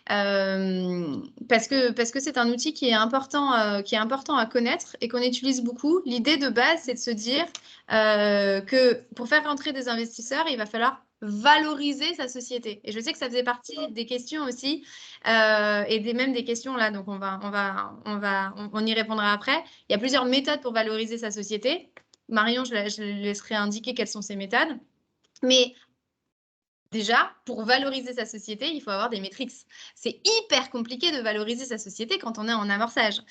Parce que c'est un outil qui est important à connaître et qu'on utilise beaucoup. L'idée de base, c'est de se dire que pour faire rentrer des investisseurs, il va falloir valoriser sa société. Et je sais que ça faisait partie des questions aussi et même des questions là, donc on y répondra après. Il y a plusieurs méthodes pour valoriser sa société. Marion, je laisserai indiquer quelles sont ces méthodes. Mais déjà, pour valoriser sa société, il faut avoir des métriques. C'est hyper compliqué de valoriser sa société quand on est en amorçage.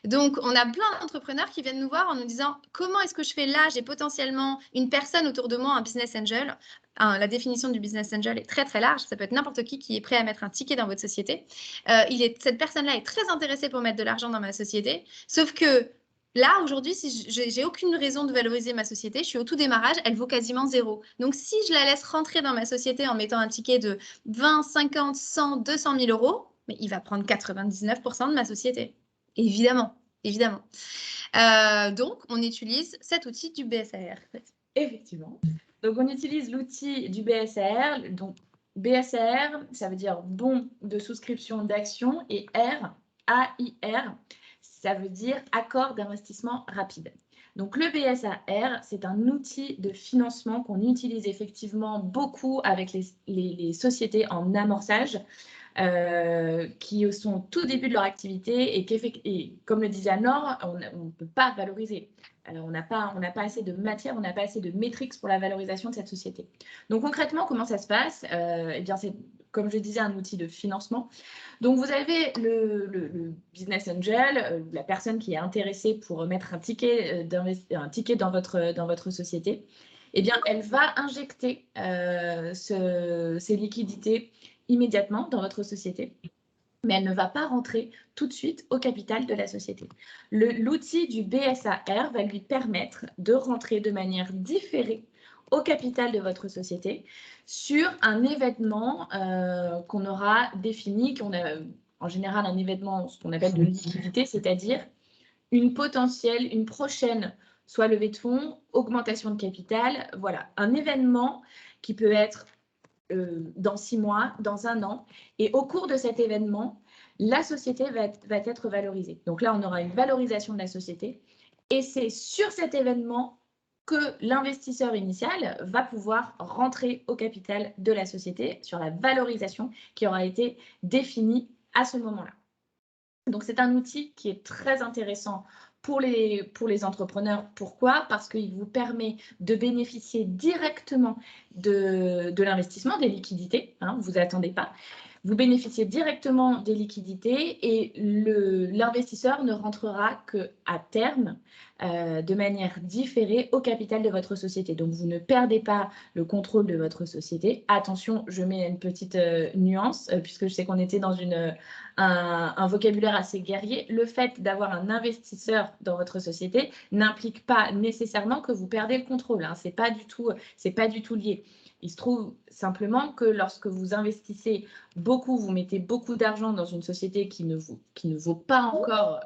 Donc, on a plein d'entrepreneurs qui viennent nous voir en nous disant « Comment est-ce que je fais là? J'ai potentiellement une personne autour de moi, un business angel. » La définition du business angel est très, très large. Ça peut être n'importe qui est prêt à mettre un ticket dans votre société. Cette personne-là est très intéressée pour mettre de l'argent dans ma société. Sauf que là, aujourd'hui, si j'ai aucune raison de valoriser ma société, je suis au tout démarrage, elle vaut quasiment 0. Donc, si je la laisse rentrer dans ma société en mettant un ticket de 20, 50, 100, 200 000 euros, mais il va prendre 99% de ma société. Évidemment, évidemment. Donc, on utilise cet outil du BSAR. Effectivement. Donc, on utilise l'outil du BSAR. Donc, BSAR, ça veut dire bon de souscription d'action et R, AIR, ça veut dire accord d'investissement rapide. Donc, le BSAR, c'est un outil de financement qu'on utilise effectivement beaucoup avec les sociétés en amorçage qui sont au tout début de leur activité et comme le disait Anne-Laure, on ne peut pas valoriser. On n'a pas assez de matière, on n'a pas assez de métriques pour la valorisation de cette société. Donc, concrètement, comment ça se passe? Eh bien, c'est, comme je disais, un outil de financement. Donc, vous avez le business angel, la personne qui est intéressée pour mettre un ticket dans votre société. Eh bien, elle va injecter ces liquidités immédiatement dans votre société, mais elle ne va pas rentrer tout de suite au capital de la société. L'outil du BSAR va lui permettre de rentrer de manière différée au capital de votre société sur un événement qu'on aura défini, en général un événement, ce qu'on appelle de liquidité, c'est-à-dire une prochaine, soit levée de fonds, augmentation de capital, voilà, un événement qui peut être dans 6 mois, dans 1 an, et au cours de cet événement, la société va être valorisée. Donc là, on aura une valorisation de la société, et c'est sur cet événement que l'investisseur initial va pouvoir rentrer au capital de la société sur la valorisation qui aura été définie à ce moment-là. Donc, c'est un outil qui est très intéressant pour les entrepreneurs. Pourquoi? Parce qu'il vous permet de bénéficier directement de l'investissement, des liquidités. Hein, vous n'attendez pas. Vous bénéficiez directement des liquidités et l'investisseur ne rentrera qu'à terme, de manière différée, au capital de votre société. Donc, vous ne perdez pas le contrôle de votre société. Attention, je mets une petite nuance, puisque je sais qu'on était dans un vocabulaire assez guerrier. Le fait d'avoir un investisseur dans votre société n'implique pas nécessairement que vous perdez le contrôle. Hein. C'est pas du tout lié. Il se trouve simplement que lorsque vous investissez beaucoup vous mettez beaucoup d'argent dans une société qui ne vaut pas encore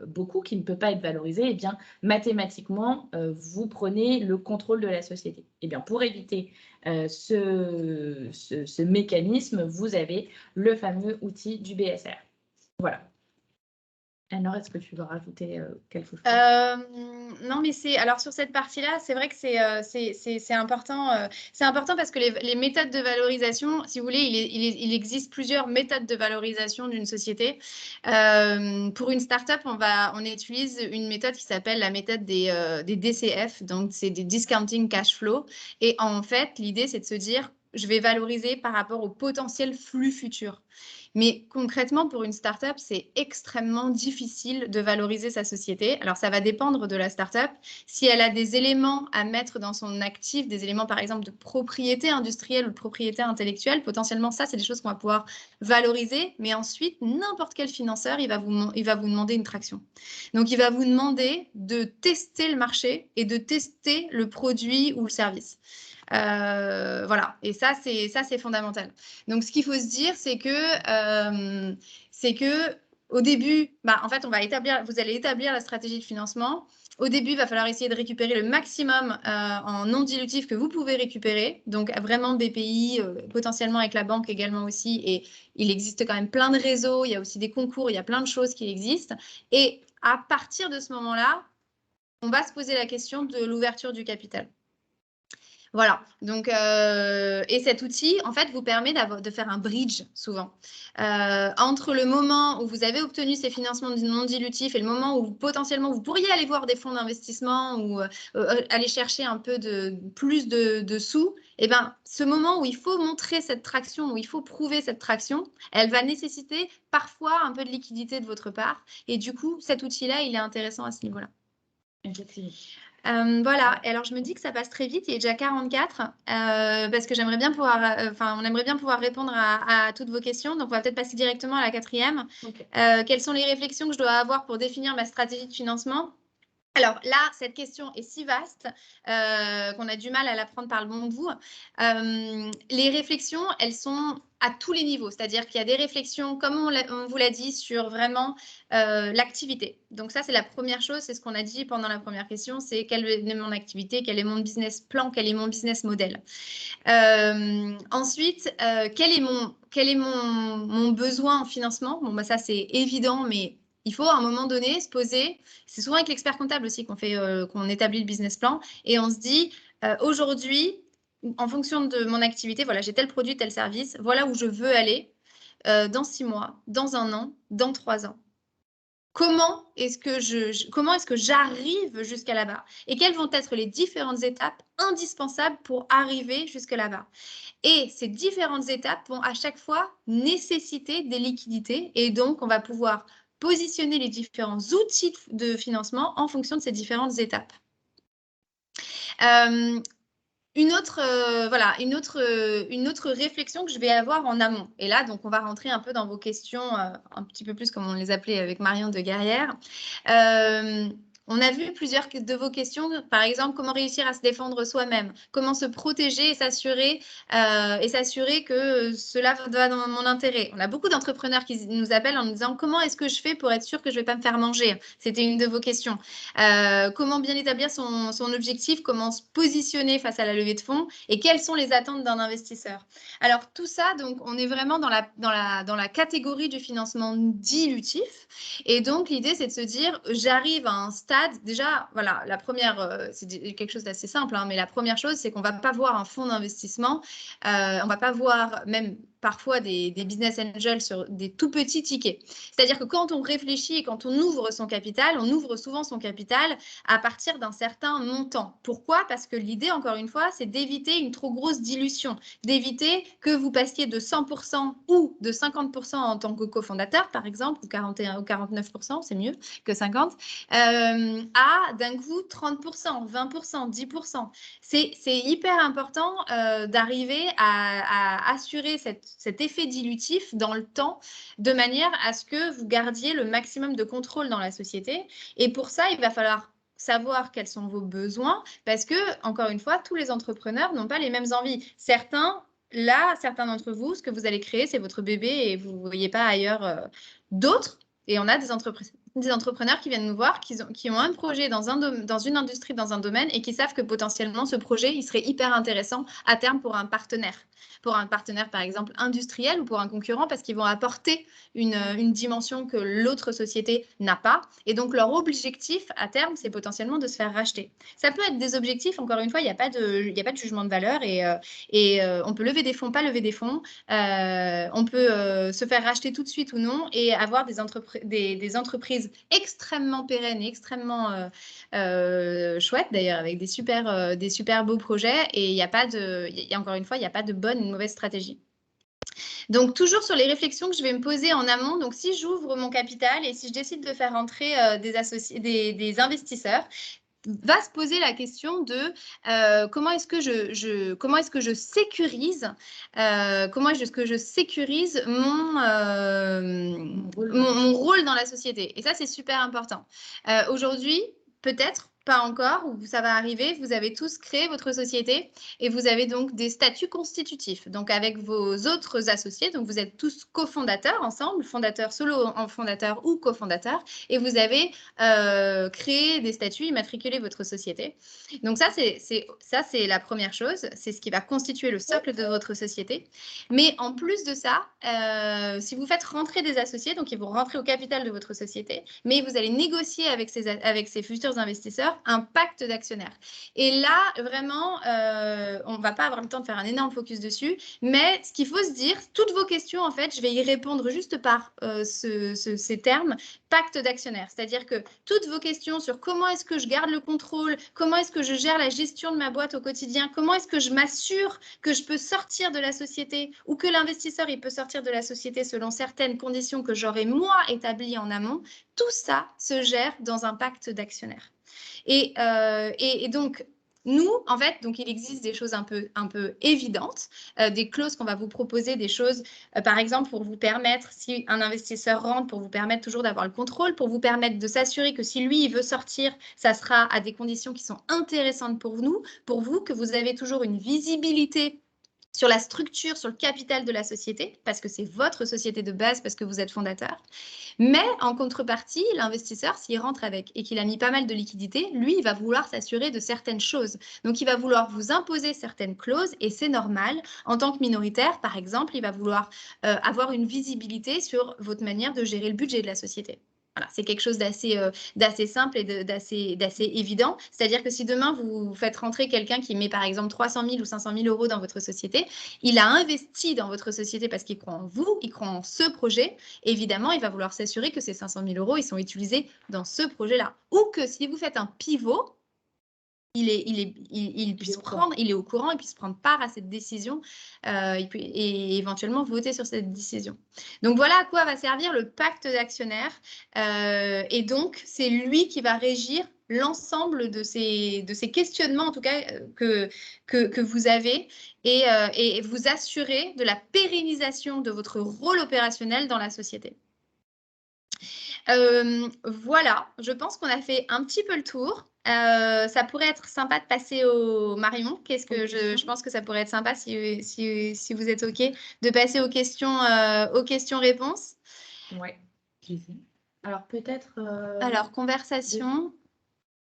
beaucoup, qui ne peut pas être valorisée, eh bien, mathématiquement, vous prenez le contrôle de la société. Eh bien, pour éviter ce mécanisme, vous avez le fameux outil du BSR. Voilà. Alors, est-ce que tu veux rajouter quelque chose? Non, mais alors sur cette partie-là, c'est vrai que c'est important. C'est important parce que les méthodes de valorisation, si vous voulez, il existe plusieurs méthodes de valorisation d'une société. Pour une startup, on utilise une méthode qui s'appelle la méthode des DCF, donc c'est des discounting cash flow. Et en fait, l'idée, c'est de se dire, je vais valoriser par rapport au potentiel flux futur. Mais concrètement, pour une startup, c'est extrêmement difficile de valoriser sa société. Alors, ça va dépendre de la startup. Si elle a des éléments à mettre dans son actif, des éléments, par exemple, de propriété industrielle ou de propriété intellectuelle, potentiellement, ça, c'est des choses qu'on va pouvoir valoriser. Mais ensuite, n'importe quel financeur, il va vous demander une traction. Donc, il va vous demander de tester le marché et de tester le produit ou le service. Voilà, et ça c'est fondamental. Donc ce qu'il faut se dire, c'est que au début, en fait, vous allez établir la stratégie de financement. Au début, il va falloir essayer de récupérer le maximum en non dilutif que vous pouvez récupérer. Donc vraiment BPI, potentiellement avec la banque également aussi. Et il existe quand même plein de réseaux, il y a aussi des concours, il y a plein de choses qui existent. Et à partir de ce moment-là, on va se poser la question de l'ouverture du capital. Voilà, donc, et cet outil, en fait, vous permet de faire un bridge souvent. Entre le moment où vous avez obtenu ces financements non dilutifs et le moment où potentiellement vous pourriez aller voir des fonds d'investissement ou aller chercher un peu plus de sous, et ben, ce moment où il faut montrer cette traction, où il faut prouver cette traction, elle va nécessiter parfois un peu de liquidité de votre part. Et du coup, cet outil-là, il est intéressant à ce niveau-là. Effectivement. Voilà, et alors je me dis que ça passe très vite, il est déjà 44, parce que j'aimerais bien pouvoir, on aimerait bien pouvoir répondre à toutes vos questions, donc on va peut-être passer directement à la 4e. Okay. Quelles sont les réflexions que je dois avoir pour définir ma stratégie de financement? Alors là, cette question est si vaste qu'on a du mal à la prendre par le bon bout. Les réflexions, elles sont à tous les niveaux, c'est-à-dire qu'il y a des réflexions, comme on vous l'a dit, sur vraiment l'activité. Donc ça, c'est la première chose, c'est ce qu'on a dit pendant la première question, c'est quelle est mon activité, quel est mon business plan, quel est mon business model. Ensuite, quel est mon besoin en financement? Bon, ça, c'est évident, mais il faut à un moment donné se poser, c'est souvent avec l'expert comptable aussi qu'on établit le business plan, et on se dit, aujourd'hui, en fonction de mon activité, voilà, j'ai tel produit, tel service, voilà où je veux aller dans 6 mois, dans 1 an, dans 3 ans. Comment est-ce que j'arrive jusqu'à là-bas? Et quelles vont être les différentes étapes indispensables pour arriver jusque là-bas? Et ces différentes étapes vont à chaque fois nécessiter des liquidités, et donc on va pouvoir positionner les différents outils de financement en fonction de ces différentes étapes. Une autre réflexion que je vais avoir en amont. Et là, donc, on va rentrer un peu dans vos questions, un petit peu plus comme on les appelait avec Marion de Guerrière. On a vu plusieurs de vos questions, par exemple, comment réussir à se défendre soi-même, comment se protéger et s'assurer que cela va dans mon intérêt. On a beaucoup d'entrepreneurs qui nous appellent en nous disant comment est-ce que je fais pour être sûr que je ne vais pas me faire manger? C'était une de vos questions. Comment bien établir son objectif, comment se positionner face à la levée de fonds et quelles sont les attentes d'un investisseur. Alors tout ça, donc on est vraiment dans la catégorie du financement dilutif, et donc l'idée c'est de se dire j'arrive à un stade, déjà voilà, la première, c'est quelque chose d'assez simple, hein, mais la première chose c'est qu'on ne va pas voir un fonds d'investissement, on ne va pas voir même parfois des business angels sur des tout petits tickets. C'est-à-dire que quand on réfléchit et quand on ouvre son capital, on ouvre souvent son capital à partir d'un certain montant. Pourquoi? Parce que l'idée, encore une fois, c'est d'éviter une trop grosse dilution, d'éviter que vous passiez de 100% ou de 50% en tant que cofondateur, par exemple, ou 41 ou 49%, c'est mieux que 50%, à d'un coup 30%, 20%, 10%. C'est hyper important d'arriver à assurer cet effet dilutif dans le temps, de manière à ce que vous gardiez le maximum de contrôle dans la société. Et pour ça, il va falloir savoir quels sont vos besoins, parce que, encore une fois, tous les entrepreneurs n'ont pas les mêmes envies. Certains là, certains d'entre vous, ce que vous allez créer, c'est votre bébé et vous ne voyez pas ailleurs d'autres. Et on a des entrepreneurs qui viennent nous voir, qui ont un projet dans une industrie, dans un domaine, et qui savent que potentiellement, ce projet, il serait hyper intéressant à terme pour un partenaire. Pour un partenaire, par exemple, industriel ou pour un concurrent, parce qu'ils vont apporter une dimension que l'autre société n'a pas. Et donc, leur objectif, à terme, c'est potentiellement de se faire racheter. Ça peut être des objectifs, encore une fois, il n'y a pas de jugement de valeur et on peut lever des fonds, pas lever des fonds. On peut se faire racheter tout de suite ou non et avoir des entreprises extrêmement pérennes et extrêmement chouettes d'ailleurs, avec des super beaux projets. Et il y a pas de, il y a encore une fois, il n'y a pas de bonne ou de mauvaise stratégie. Donc, toujours sur les réflexions que je vais me poser en amont. Donc, si j'ouvre mon capital et si je décide de faire entrer des investisseurs, va se poser la question de comment est-ce que je sécurise mon rôle dans la société. Et ça, c'est super important. Aujourd'hui, peut-être pas encore, ou ça va arriver, vous avez tous créé votre société et vous avez donc des statuts constitutifs. Donc, avec vos autres associés, donc vous êtes tous cofondateurs ensemble, fondateurs solo en fondateur ou cofondateurs, et vous avez créé des statuts, immatriculé votre société. Donc ça, c'est la première chose. C'est ce qui va constituer le socle de votre société. Mais en plus de ça, si vous faites rentrer des associés, donc ils vont rentrer au capital de votre société, mais vous allez négocier avec ces futurs investisseurs un pacte d'actionnaires. Et là, vraiment, on ne va pas avoir le temps de faire un énorme focus dessus, mais ce qu'il faut se dire, toutes vos questions, en fait, je vais y répondre juste par ces termes, pacte d'actionnaires. C'est-à-dire que toutes vos questions sur comment est-ce que je garde le contrôle, comment est-ce que je gère la gestion de ma boîte au quotidien, comment est-ce que je m'assure que je peux sortir de la société ou que l'investisseur il peut sortir de la société selon certaines conditions que j'aurai moi établies en amont, tout ça se gère dans un pacte d'actionnaires. Et donc, nous, en fait, donc il existe des choses un peu évidentes, des clauses qu'on va vous proposer, des choses, par exemple, pour vous permettre, si un investisseur rentre, pour vous permettre toujours d'avoir le contrôle, pour vous permettre de s'assurer que si lui, il veut sortir, ça sera à des conditions qui sont intéressantes pour vous, que vous avez toujours une visibilité sur la structure, sur le capital de la société, parce que c'est votre société de base, parce que vous êtes fondateur. Mais en contrepartie, l'investisseur, s'il rentre avec et qu'il a mis pas mal de liquidités, lui, il va vouloir s'assurer de certaines choses. Donc, il va vouloir vous imposer certaines clauses et c'est normal. En tant que minoritaire, par exemple, il va vouloir avoir une visibilité sur votre manière de gérer le budget de la société. Voilà, c'est quelque chose d'assez simple et d'assez évident. C'est-à-dire que si demain, vous faites rentrer quelqu'un qui met par exemple 300 000 ou 500 000 euros dans votre société, il a investi dans votre société parce qu'il croit en vous, il croit en ce projet. Évidemment, il va vouloir s'assurer que ces 500 000 euros, ils sont utilisés dans ce projet-là. Ou que si vous faites un pivot, il est au courant, il puisse prendre part à cette décision et éventuellement voter sur cette décision. Donc voilà à quoi va servir le pacte d'actionnaires. Et donc, c'est lui qui va régir l'ensemble de ces questionnements, en tout cas, que vous avez et vous assurer de la pérennisation de votre rôle opérationnel dans la société. Voilà, je pense qu'on a fait un petit peu le tour. Ça pourrait être sympa de passer au Marion. Je pense que ça pourrait être sympa si vous êtes OK de passer aux questions-réponses. Oui. Alors peut-être. Alors conversation.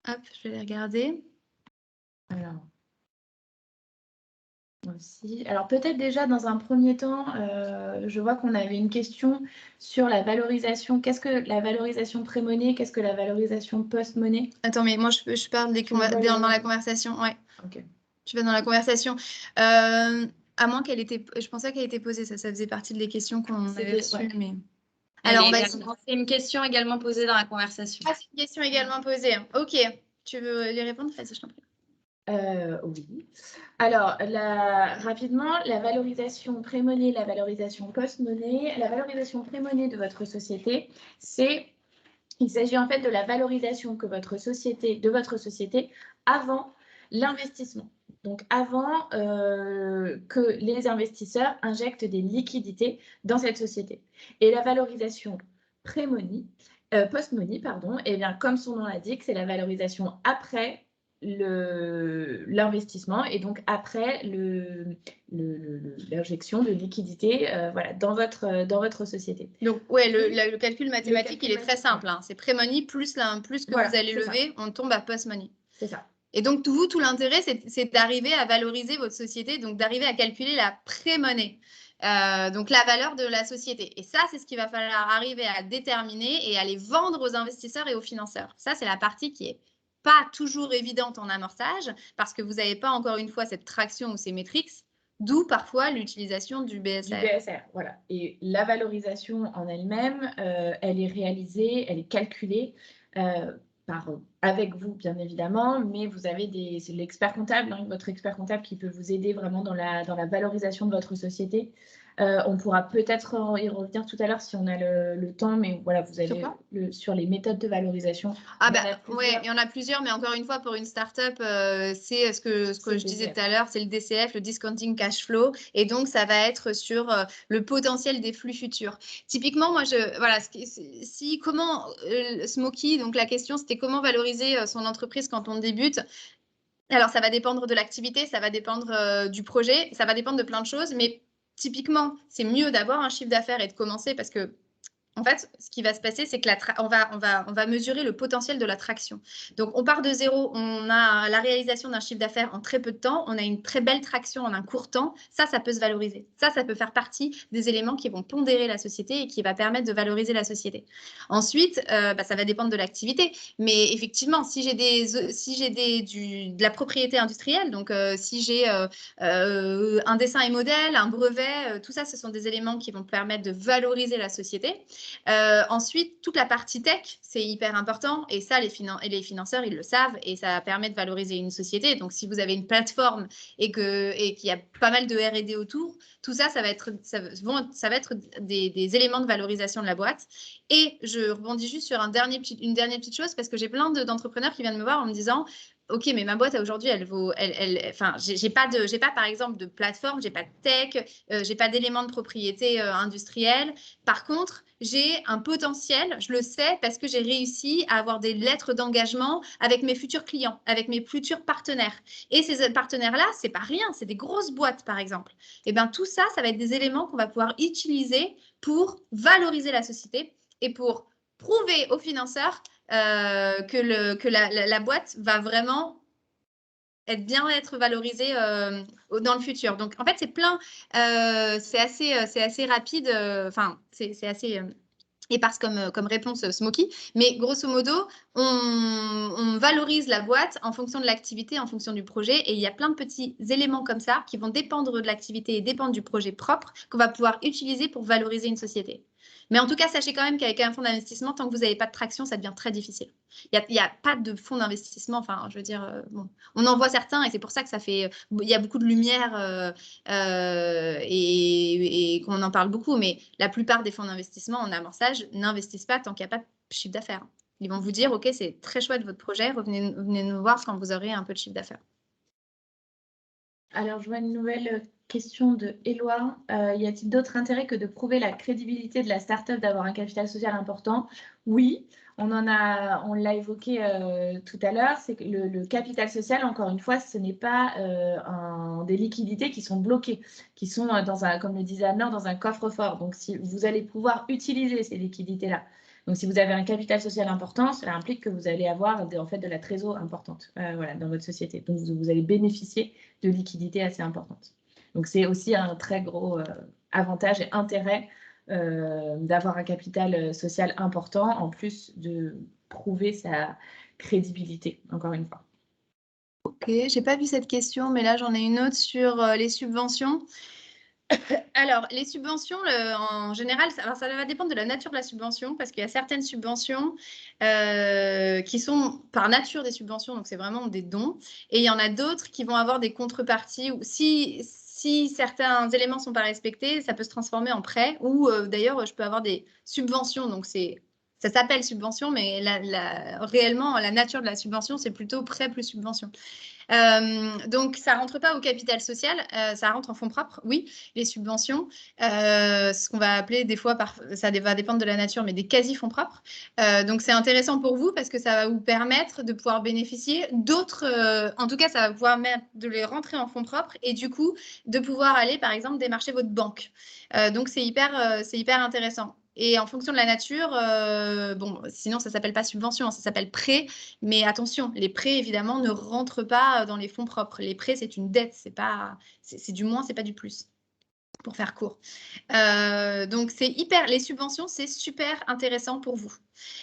Hop, je vais les regarder. Alors. Aussi. Alors peut-être déjà dans un premier temps, je vois qu'on avait une question sur la valorisation. Qu'est-ce que la valorisation pré-monnaie? Qu'est-ce que la valorisation post-monnaie? Attends, mais moi je parle dans la conversation. Ouais. Ok. Tu vas dans la conversation. À moins qu'elle était. Je pensais qu'elle était posée. Ça faisait partie des questions qu'on avait reçues. Ouais. Mais... Alors, c'est une question également posée dans la conversation. Ah, c'est une question également posée. Ok. Tu veux lui répondre? Vas-y, je t'en prie. Oui. Alors, rapidement, la valorisation pré-monnaie, la valorisation post-monnaie. La valorisation pré-monnaie de votre société, il s'agit en fait de la valorisation de votre société avant l'investissement. Donc, avant que les investisseurs injectent des liquidités dans cette société. Et la valorisation post-money, pardon, eh bien, comme son nom l'indique, c'est la valorisation après l'investissement et donc après l'injection de liquidité voilà, dans votre société. Donc, ouais, le calcul mathématique, il est très simple. Hein. C'est pré-money plus que voilà, vous allez lever, on tombe à post-money. C'est ça. Et donc, tout l'intérêt, c'est d'arriver à valoriser votre société, donc d'arriver à calculer la pré-money. Donc, la valeur de la société. Et ça, c'est ce qu'il va falloir arriver à déterminer et à les vendre aux investisseurs et aux financeurs. Ça, c'est la partie qui est pas toujours évidente en amorçage parce que vous n'avez pas encore une fois cette traction ou ces métriques, d'où parfois l'utilisation du BSR. Du BSR, voilà. Et la valorisation en elle-même, elle est réalisée, elle est calculée avec vous, bien évidemment, mais vous avez c'est l'expert comptable, hein, votre expert comptable qui peut vous aider vraiment dans la valorisation de votre société. On pourra peut-être y revenir tout à l'heure si on a le temps, mais voilà, vous avez sur les méthodes de valorisation. Ah bah ouais, il y en a plusieurs, mais encore une fois, pour une startup, c'est ce que je disais tout à l'heure, c'est le DCF, le discounting cash flow, et donc ça va être sur le potentiel des flux futurs. Typiquement, moi, comment Smoky, donc la question c'était comment valoriser son entreprise quand on débute. Alors, ça va dépendre de l'activité, ça va dépendre du projet, ça va dépendre de plein de choses, mais typiquement, c'est mieux d'avoir un chiffre d'affaires et de commencer parce que, en fait, ce qui va se passer, c'est que on va mesurer le potentiel de l'attraction. Donc, on part de zéro, on a la réalisation d'un chiffre d'affaires en très peu de temps, on a une très belle traction en un court temps. Ça peut se valoriser. Ça peut faire partie des éléments qui vont pondérer la société et qui va permettre de valoriser la société. Ensuite, ça va dépendre de l'activité. Mais effectivement, si j'ai de la propriété industrielle, donc si j'ai un dessin et modèle, un brevet, tout ça, ce sont des éléments qui vont permettre de valoriser la société. Ensuite, toute la partie tech, c'est hyper important et ça, les financeurs, ils le savent et ça permet de valoriser une société. Donc, si vous avez une plateforme et qu'il y a pas mal de R&D autour, tout ça, ça va être des éléments de valorisation de la boîte. Et je rebondis juste sur une dernière petite chose parce que j'ai plein d'entrepreneurs qui viennent me voir en me disant OK, mais ma boîte aujourd'hui, j'ai pas par exemple de plateforme, j'ai pas de tech, j'ai pas d'éléments de propriété industrielle. Par contre, j'ai un potentiel, je le sais parce que j'ai réussi à avoir des lettres d'engagement avec mes futurs clients, avec mes futurs partenaires. Et ces partenaires-là, c'est pas rien, c'est des grosses boîtes par exemple. Et bien tout ça, ça va être des éléments qu'on va pouvoir utiliser pour valoriser la société et pour prouver aux financeurs que la boîte va vraiment être valorisée dans le futur. Donc, en fait, c'est plein, c'est assez rapide, c'est assez éparse comme réponse Smoky. Mais grosso modo, on valorise la boîte en fonction de l'activité, en fonction du projet. Et il y a plein de petits éléments comme ça qui vont dépendre de l'activité et dépendre du projet propre qu'on va pouvoir utiliser pour valoriser une société. Mais en tout cas, sachez quand même qu'avec un fonds d'investissement, tant que vous n'avez pas de traction, ça devient très difficile. Il n'y a pas de fonds d'investissement. Enfin, je veux dire, on en voit certains et c'est pour ça que il y a beaucoup de lumière et qu'on en parle beaucoup. Mais la plupart des fonds d'investissement en amorçage n'investissent pas tant qu'il n'y a pas de chiffre d'affaires. Ils vont vous dire, OK, c'est très chouette votre projet, venez nous voir quand vous aurez un peu de chiffre d'affaires. Alors, je vois une nouvelle question de Éloi. Y a-t-il d'autres intérêts que de prouver la crédibilité de la start-up d'avoir un capital social important? Oui, on l'a évoqué tout à l'heure, c'est que le capital social, encore une fois, ce n'est pas des liquidités qui sont bloquées, qui sont, comme le disait Anne-Laure, dans un coffre-fort. Donc, si vous allez pouvoir utiliser ces liquidités-là. Donc, si vous avez un capital social important, cela implique que vous allez avoir en fait, de la trésorerie importante voilà, dans votre société. Donc, vous allez bénéficier de liquidités assez importantes. Donc, c'est aussi un très gros avantage et intérêt d'avoir un capital social important, en plus de prouver sa crédibilité, encore une fois. Ok, je n'ai pas vu cette question, mais là, j'en ai une autre sur les subventions. Alors, les subventions, en général, ça va dépendre de la nature de la subvention, parce qu'il y a certaines subventions qui sont par nature des subventions, donc c'est vraiment des dons, et il y en a d'autres qui vont avoir des contreparties, ou si certains éléments ne sont pas respectés, ça peut se transformer en prêt, ou d'ailleurs, je peux avoir des subventions, donc c'est ça s'appelle subvention, mais réellement, la nature de la subvention, c'est plutôt prêt plus subvention. Donc, ça ne rentre pas au capital social, ça rentre en fonds propres, oui, les subventions, ce qu'on va appeler des fois, ça va dépendre de la nature, mais des quasi-fonds propres. Donc, c'est intéressant pour vous parce que ça va vous permettre de pouvoir bénéficier d'autres, en tout cas, ça va vous permettre de les rentrer en fonds propres et du coup, de pouvoir aller, par exemple, démarcher votre banque. Donc, c'est hyper intéressant. Et en fonction de la nature, bon, sinon ça ne s'appelle pas subvention, ça s'appelle prêt. Mais attention, les prêts, évidemment, ne rentrent pas dans les fonds propres. Les prêts, c'est une dette, c'est du moins, c'est pas du plus, pour faire court. Donc, les subventions, c'est super intéressant pour vous.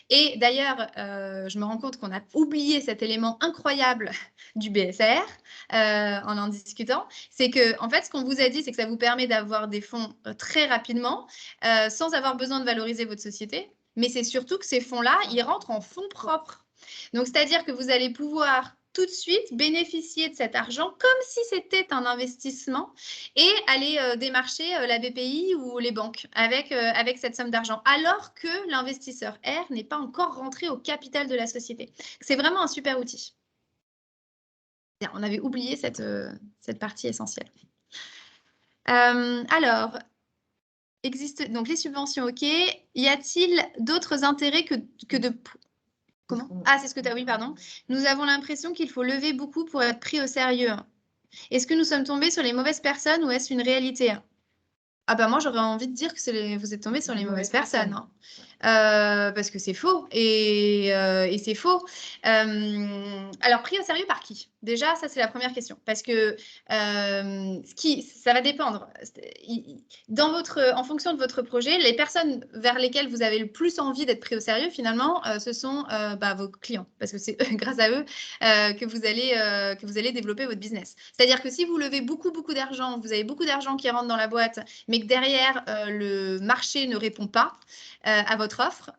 Et d'ailleurs, je me rends compte qu'on a oublié cet élément incroyable du BSR en discutant. C'est que, en fait, ce qu'on vous a dit, c'est que ça vous permet d'avoir des fonds très rapidement, sans avoir besoin de valoriser votre société. Mais c'est surtout que ces fonds-là, ils rentrent en fonds propres. Donc, c'est-à-dire que vous allez pouvoir tout de suite bénéficier de cet argent comme si c'était un investissement et aller démarcher la BPI ou les banques avec cette somme d'argent, alors que l'investisseur R n'est pas encore rentré au capital de la société. C'est vraiment un super outil. Bien, on avait oublié cette partie essentielle. Alors, donc les subventions, ok. Y a-t-il d'autres intérêts que de... Comment? Ah, c'est ce que tu as... Oui, pardon. Nous avons l'impression qu'il faut lever beaucoup pour être pris au sérieux. Est-ce que nous sommes tombés sur les mauvaises personnes ou est-ce une réalité? Ah bah moi, j'aurais envie de dire que vous êtes tombés sur les mauvaises personnes. Hein. Parce que c'est faux. Et c'est faux. Alors, pris au sérieux par qui? Déjà, ça, c'est la première question. Parce que ça va dépendre. En fonction de votre projet, les personnes vers lesquelles vous avez le plus envie d'être pris au sérieux, finalement, ce sont vos clients. Parce que c'est grâce à eux que vous allez développer votre business. C'est-à-dire que si vous levez beaucoup, beaucoup d'argent, vous avez beaucoup d'argent qui rentre dans la boîte, mais que derrière, le marché ne répond pas à votre offre,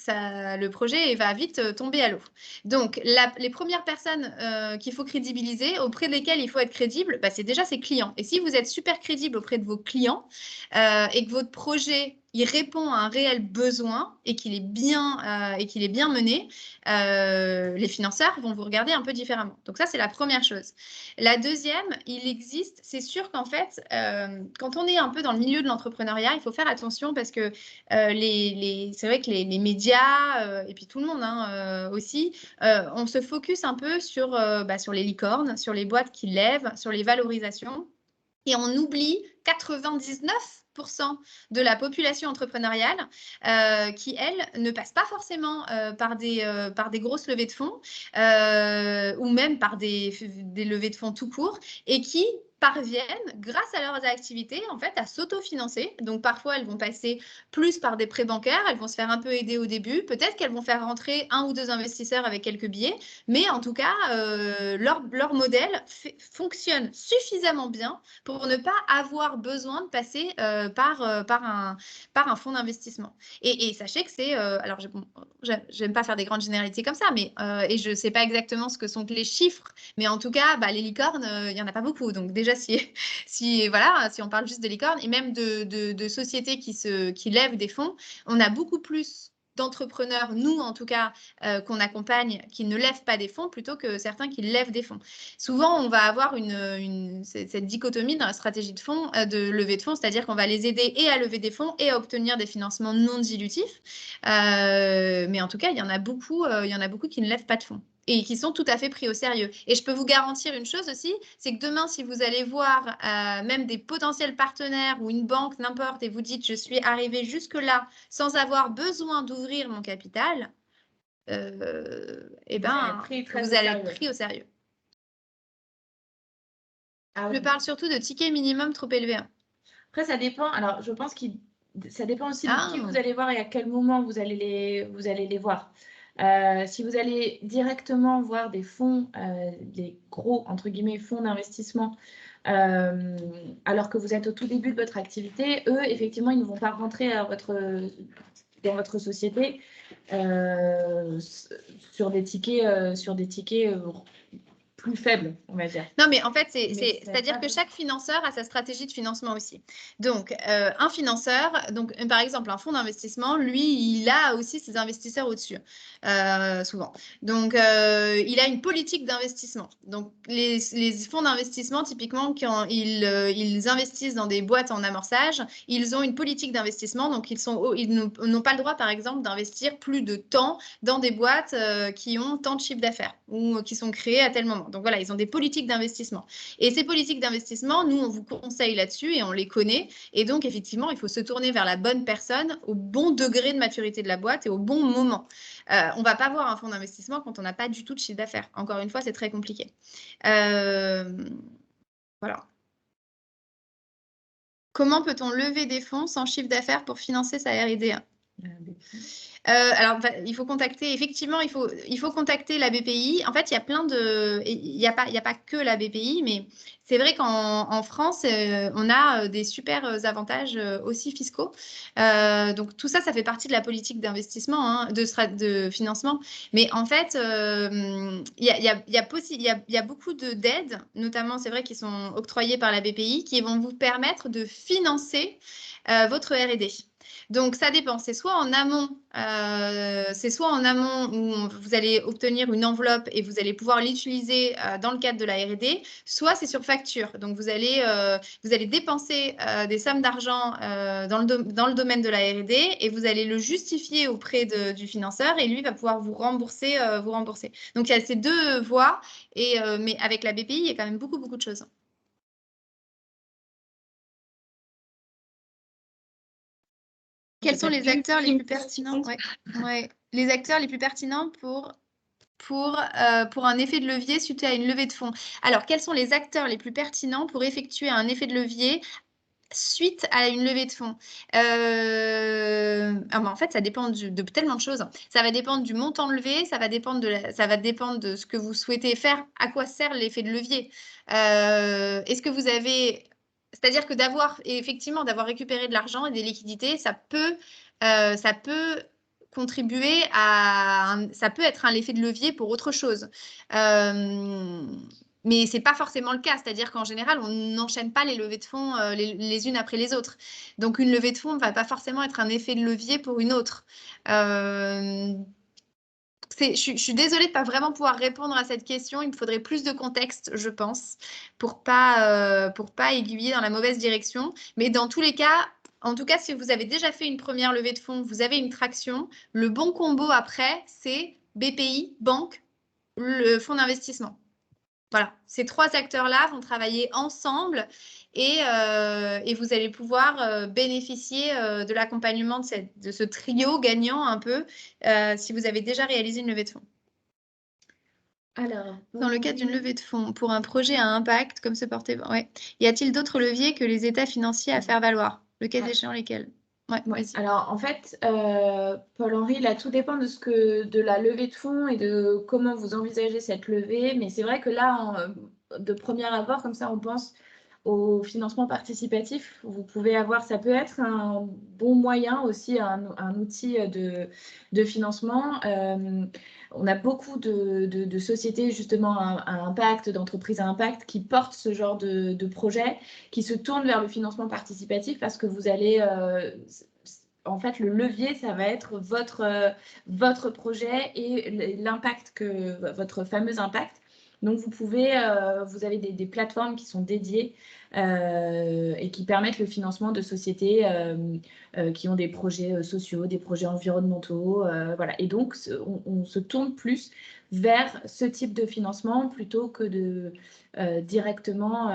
le projet va vite tomber à l'eau. Donc, les premières personnes qu'il faut crédibiliser, auprès desquelles il faut être crédible, c'est déjà ses clients. Et si vous êtes super crédible auprès de vos clients et que votre projet il répond à un réel besoin et qu'il est bien mené, les financeurs vont vous regarder un peu différemment. Donc ça, c'est la première chose. La deuxième, il existe, c'est sûr qu'en fait, quand on est un peu dans le milieu de l'entrepreneuriat, il faut faire attention parce que c'est vrai que les médias et puis tout le monde aussi, on se focus un peu sur les licornes, sur les boîtes qui lèvent, sur les valorisations. Et on oublie 99% de la population entrepreneuriale qui, elle, ne passe pas forcément par des grosses levées de fonds ou même par des levées de fonds tout court et qui parviennent, grâce à leurs activités, en fait, à s'autofinancer. Donc, parfois, elles vont passer plus par des prêts bancaires, elles vont se faire un peu aider au début. Peut-être qu'elles vont faire rentrer 1 ou 2 investisseurs avec quelques billets, mais en tout cas, leur modèle fonctionne suffisamment bien pour ne pas avoir besoin de passer par un fonds d'investissement. Et sachez que c'est... alors, j'aime pas faire des grandes généralités comme ça, mais et je ne sais pas exactement ce que sont les chiffres, mais en tout cas, les licornes, il n'y en a pas beaucoup. Donc déjà, si on parle juste de licornes, et même de sociétés qui lèvent des fonds, on a beaucoup plus d'entrepreneurs, nous en tout cas, qu'on accompagne, qui ne lèvent pas des fonds plutôt que certains qui lèvent des fonds. Souvent, on va avoir cette dichotomie dans la stratégie de levée de fonds, c'est-à-dire qu'on va les aider et à lever des fonds et à obtenir des financements non dilutifs. Mais en tout cas, il y en a beaucoup qui ne lèvent pas de fonds et qui sont tout à fait pris au sérieux. Et je peux vous garantir une chose aussi, c'est que demain, si vous allez voir même des potentiels partenaires ou une banque, n'importe, et vous dites « je suis arrivé jusque-là sans avoir besoin d'ouvrir mon capital », vous allez être pris au sérieux. Ah oui. Je parle surtout de tickets minimum trop élevés. Après, ça dépend. Alors, je pense que ça dépend aussi de qui vous allez voir et à quel moment vous allez les voir. Si vous allez directement voir des fonds, des gros, entre guillemets, fonds d'investissement, alors que vous êtes au tout début de votre activité, eux, effectivement, ils ne vont pas rentrer dans votre société sur des tickets plus faible, on va dire. Non, mais en fait, Mais c'est-à-dire que chaque financeur a sa stratégie de financement aussi. Donc, un financeur, donc, par exemple, un fonds d'investissement, lui, il a aussi ses investisseurs au-dessus, souvent. Donc, il a une politique d'investissement. Donc, les fonds d'investissement, typiquement, quand ils investissent dans des boîtes en amorçage, ils ont une politique d'investissement. Donc, ils n'ont pas le droit, par exemple, d'investir plus de temps dans des boîtes qui ont tant de chiffre d'affaires ou qui sont créées à tel moment. Donc, voilà, ils ont des politiques d'investissement. Et ces politiques d'investissement, nous, on vous conseille là-dessus et on les connaît. Et donc, effectivement, il faut se tourner vers la bonne personne au bon degré de maturité de la boîte et au bon moment. On ne va pas voir un fonds d'investissement quand on n'a pas du tout de chiffre d'affaires. Encore une fois, c'est très compliqué. Voilà. Comment peut-on lever des fonds sans chiffre d'affaires pour financer sa R&D? Alors, il faut contacter, effectivement, il faut contacter la BPI. En fait, il y a plein de... Il n'y a pas que la BPI, mais c'est vrai qu'en France, on a des super avantages aussi fiscaux. Donc, tout ça, ça fait partie de la politique d'investissement, hein, de financement. Mais en fait, il y a beaucoup d'aides, notamment, c'est vrai, qui sont octroyées par la BPI, qui vont vous permettre de financer votre R&D. Donc, ça dépend. C'est soit en amont où vous allez obtenir une enveloppe et vous allez pouvoir l'utiliser dans le cadre de la R&D, soit c'est sur facture. Donc, vous allez dépenser des sommes d'argent dans le domaine de la R&D et vous allez le justifier auprès du financeur et lui va pouvoir vous rembourser. Donc, il y a ces deux voies, mais avec la BPI, il y a quand même beaucoup, beaucoup de choses. Quels sont les acteurs les plus pertinents les acteurs les plus pertinents pour un effet de levier suite à une levée de fonds? Alors, quels sont les acteurs les plus pertinents pour effectuer un effet de levier suite à une levée de fonds? En fait, ça dépend de tellement de choses. Ça va dépendre du montant levé, ça va dépendre de ce que vous souhaitez faire, à quoi sert l'effet de levier. Est-ce que vous avez... C'est-à-dire que d'avoir récupéré de l'argent et des liquidités, ça peut contribuer ça peut être un effet de levier pour autre chose. Mais ce n'est pas forcément le cas, c'est-à-dire qu'en général, on n'enchaîne pas les levées de fonds les unes après les autres. Donc, une levée de fonds ne va pas forcément être un effet de levier pour une autre. Je suis désolée de ne pas vraiment pouvoir répondre à cette question. Il me faudrait plus de contexte, je pense, pour pas aiguiller dans la mauvaise direction. Mais dans tous les cas, en tout cas, si vous avez déjà fait une première levée de fonds, vous avez une traction, le bon combo après, c'est BPI, banque, le fonds d'investissement. Voilà, ces trois acteurs-là vont travailler ensemble et vous allez pouvoir bénéficier de l'accompagnement de ce trio gagnant un peu si vous avez déjà réalisé une levée de fonds. Alors, dans le cadre d'une levée de fonds pour un projet à impact comme ce porte-bonheur, ouais. Y a-t-il d'autres leviers que les états financiers à faire valoir? Le cas échéant, lesquels? Ouais. Alors, en fait, Paul-Henri, là, tout dépend de la levée de fonds et de comment vous envisagez cette levée. Mais c'est vrai que là, de premier abord, comme ça, on pense au financement participatif. Vous pouvez avoir, ça peut être un bon moyen aussi, un outil de financement. On a beaucoup de sociétés justement à impact, d'entreprises à impact qui portent ce genre de projet, qui se tournent vers le financement participatif parce que vous allez... en fait, le levier, ça va être votre projet et l'impact votre fameux impact. Donc, vous avez des plateformes qui sont dédiées et qui permettent le financement de sociétés qui ont des projets sociaux, des projets environnementaux. Voilà. Et donc, on se tourne plus vers ce type de financement plutôt que de directement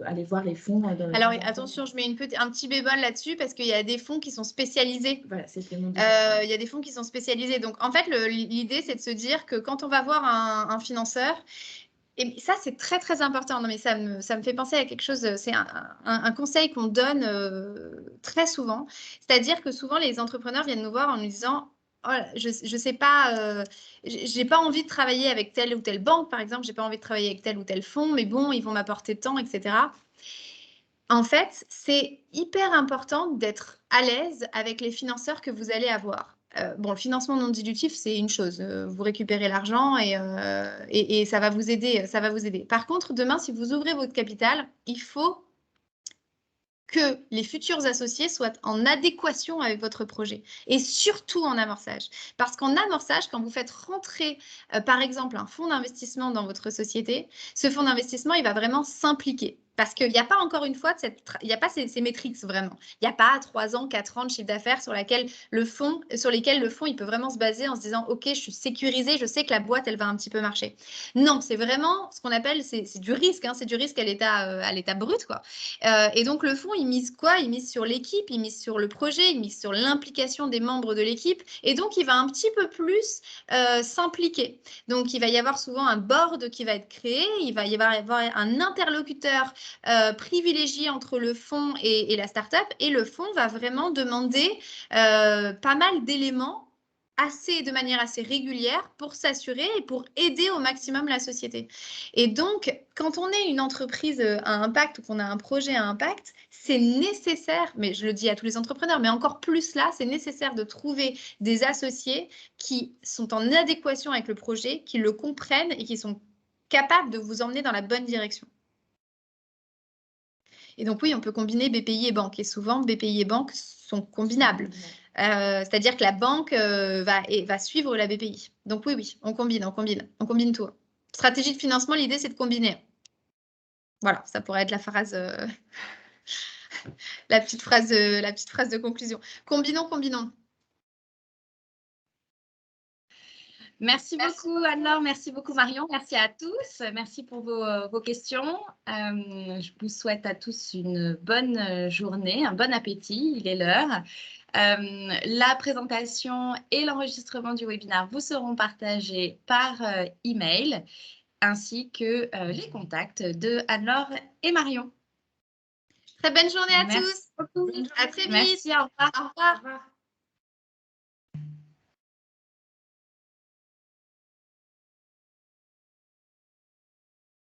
aller voir les fonds. Alors, attention, je mets un petit bémol là-dessus parce qu'il y a des fonds qui sont spécialisés. Voilà, c'était mon il y a des fonds qui sont spécialisés. Donc, en fait, l'idée, c'est de se dire que quand on va voir un financeur, et ça, c'est très, très important. Non, mais ça me fait penser à quelque chose. C'est un conseil qu'on donne très souvent. C'est-à-dire que souvent, les entrepreneurs viennent nous voir en nous disant « Oh, je ne sais pas, j'ai pas envie de travailler avec telle ou telle banque, par exemple. J'ai pas envie de travailler avec tel ou tel fonds, mais bon, ils vont m'apporter tant, etc. » En fait, c'est hyper important d'être à l'aise avec les financeurs que vous allez avoir. bon, le financement non dilutif, c'est une chose. Vous récupérez l'argent et ça va vous aider. Ça va vous aider. Par contre, demain, si vous ouvrez votre capital, il faut que les futurs associés soient en adéquation avec votre projet et surtout en amorçage. Parce qu'en amorçage, quand vous faites rentrer, par exemple, un fonds d'investissement dans votre société, ce fonds d'investissement, il va vraiment s'impliquer. Parce qu'il n'y a pas, encore une fois, il n'y a pas ces métriques vraiment. Il n'y a pas 3 ans, 4 ans de chiffre d'affaires sur lesquels le fonds, il peut vraiment se baser en se disant, OK, je suis sécurisé, je sais que la boîte, elle va un petit peu marcher. Non, c'est vraiment ce qu'on appelle, c'est du risque, c'est du risque à l'état brut, quoi. Et donc, le fonds, il mise quoi? Il mise sur l'équipe, il mise sur le projet, il mise sur l'implication des membres de l'équipe. Et donc, il va un petit peu plus s'impliquer. Donc, il va y avoir souvent un board qui va être créé. Il va y avoir un interlocuteur privilégié entre le fonds et la start-up. Et le fonds va vraiment demander pas mal d'éléments de manière assez régulière pour s'assurer et pour aider au maximum la société. Et donc, quand on est une entreprise à impact ou qu'on a un projet à impact, c'est nécessaire, mais je le dis à tous les entrepreneurs, mais encore plus là, c'est nécessaire de trouver des associés qui sont en adéquation avec le projet, qui le comprennent et qui sont capables de vous emmener dans la bonne direction. Et donc oui, on peut combiner BPI et banque. Et souvent, BPI et banque sont combinables. C'est-à-dire que la banque va suivre la BPI. Donc oui, on combine tout. Stratégie de financement, l'idée, c'est de combiner. Voilà, ça pourrait être la phrase, la petite phrase de conclusion. Combinons. Merci beaucoup Anne-Laure, merci beaucoup Marion, merci à tous, merci pour vos questions. Je vous souhaite à tous une bonne journée, un bon appétit, il est l'heure. La présentation et l'enregistrement du webinaire vous seront partagés par email, ainsi que les contacts de Anne-Laure et Marion. Très bonne journée à Merci tous. beaucoup. À très vite. Merci, au revoir. Au revoir.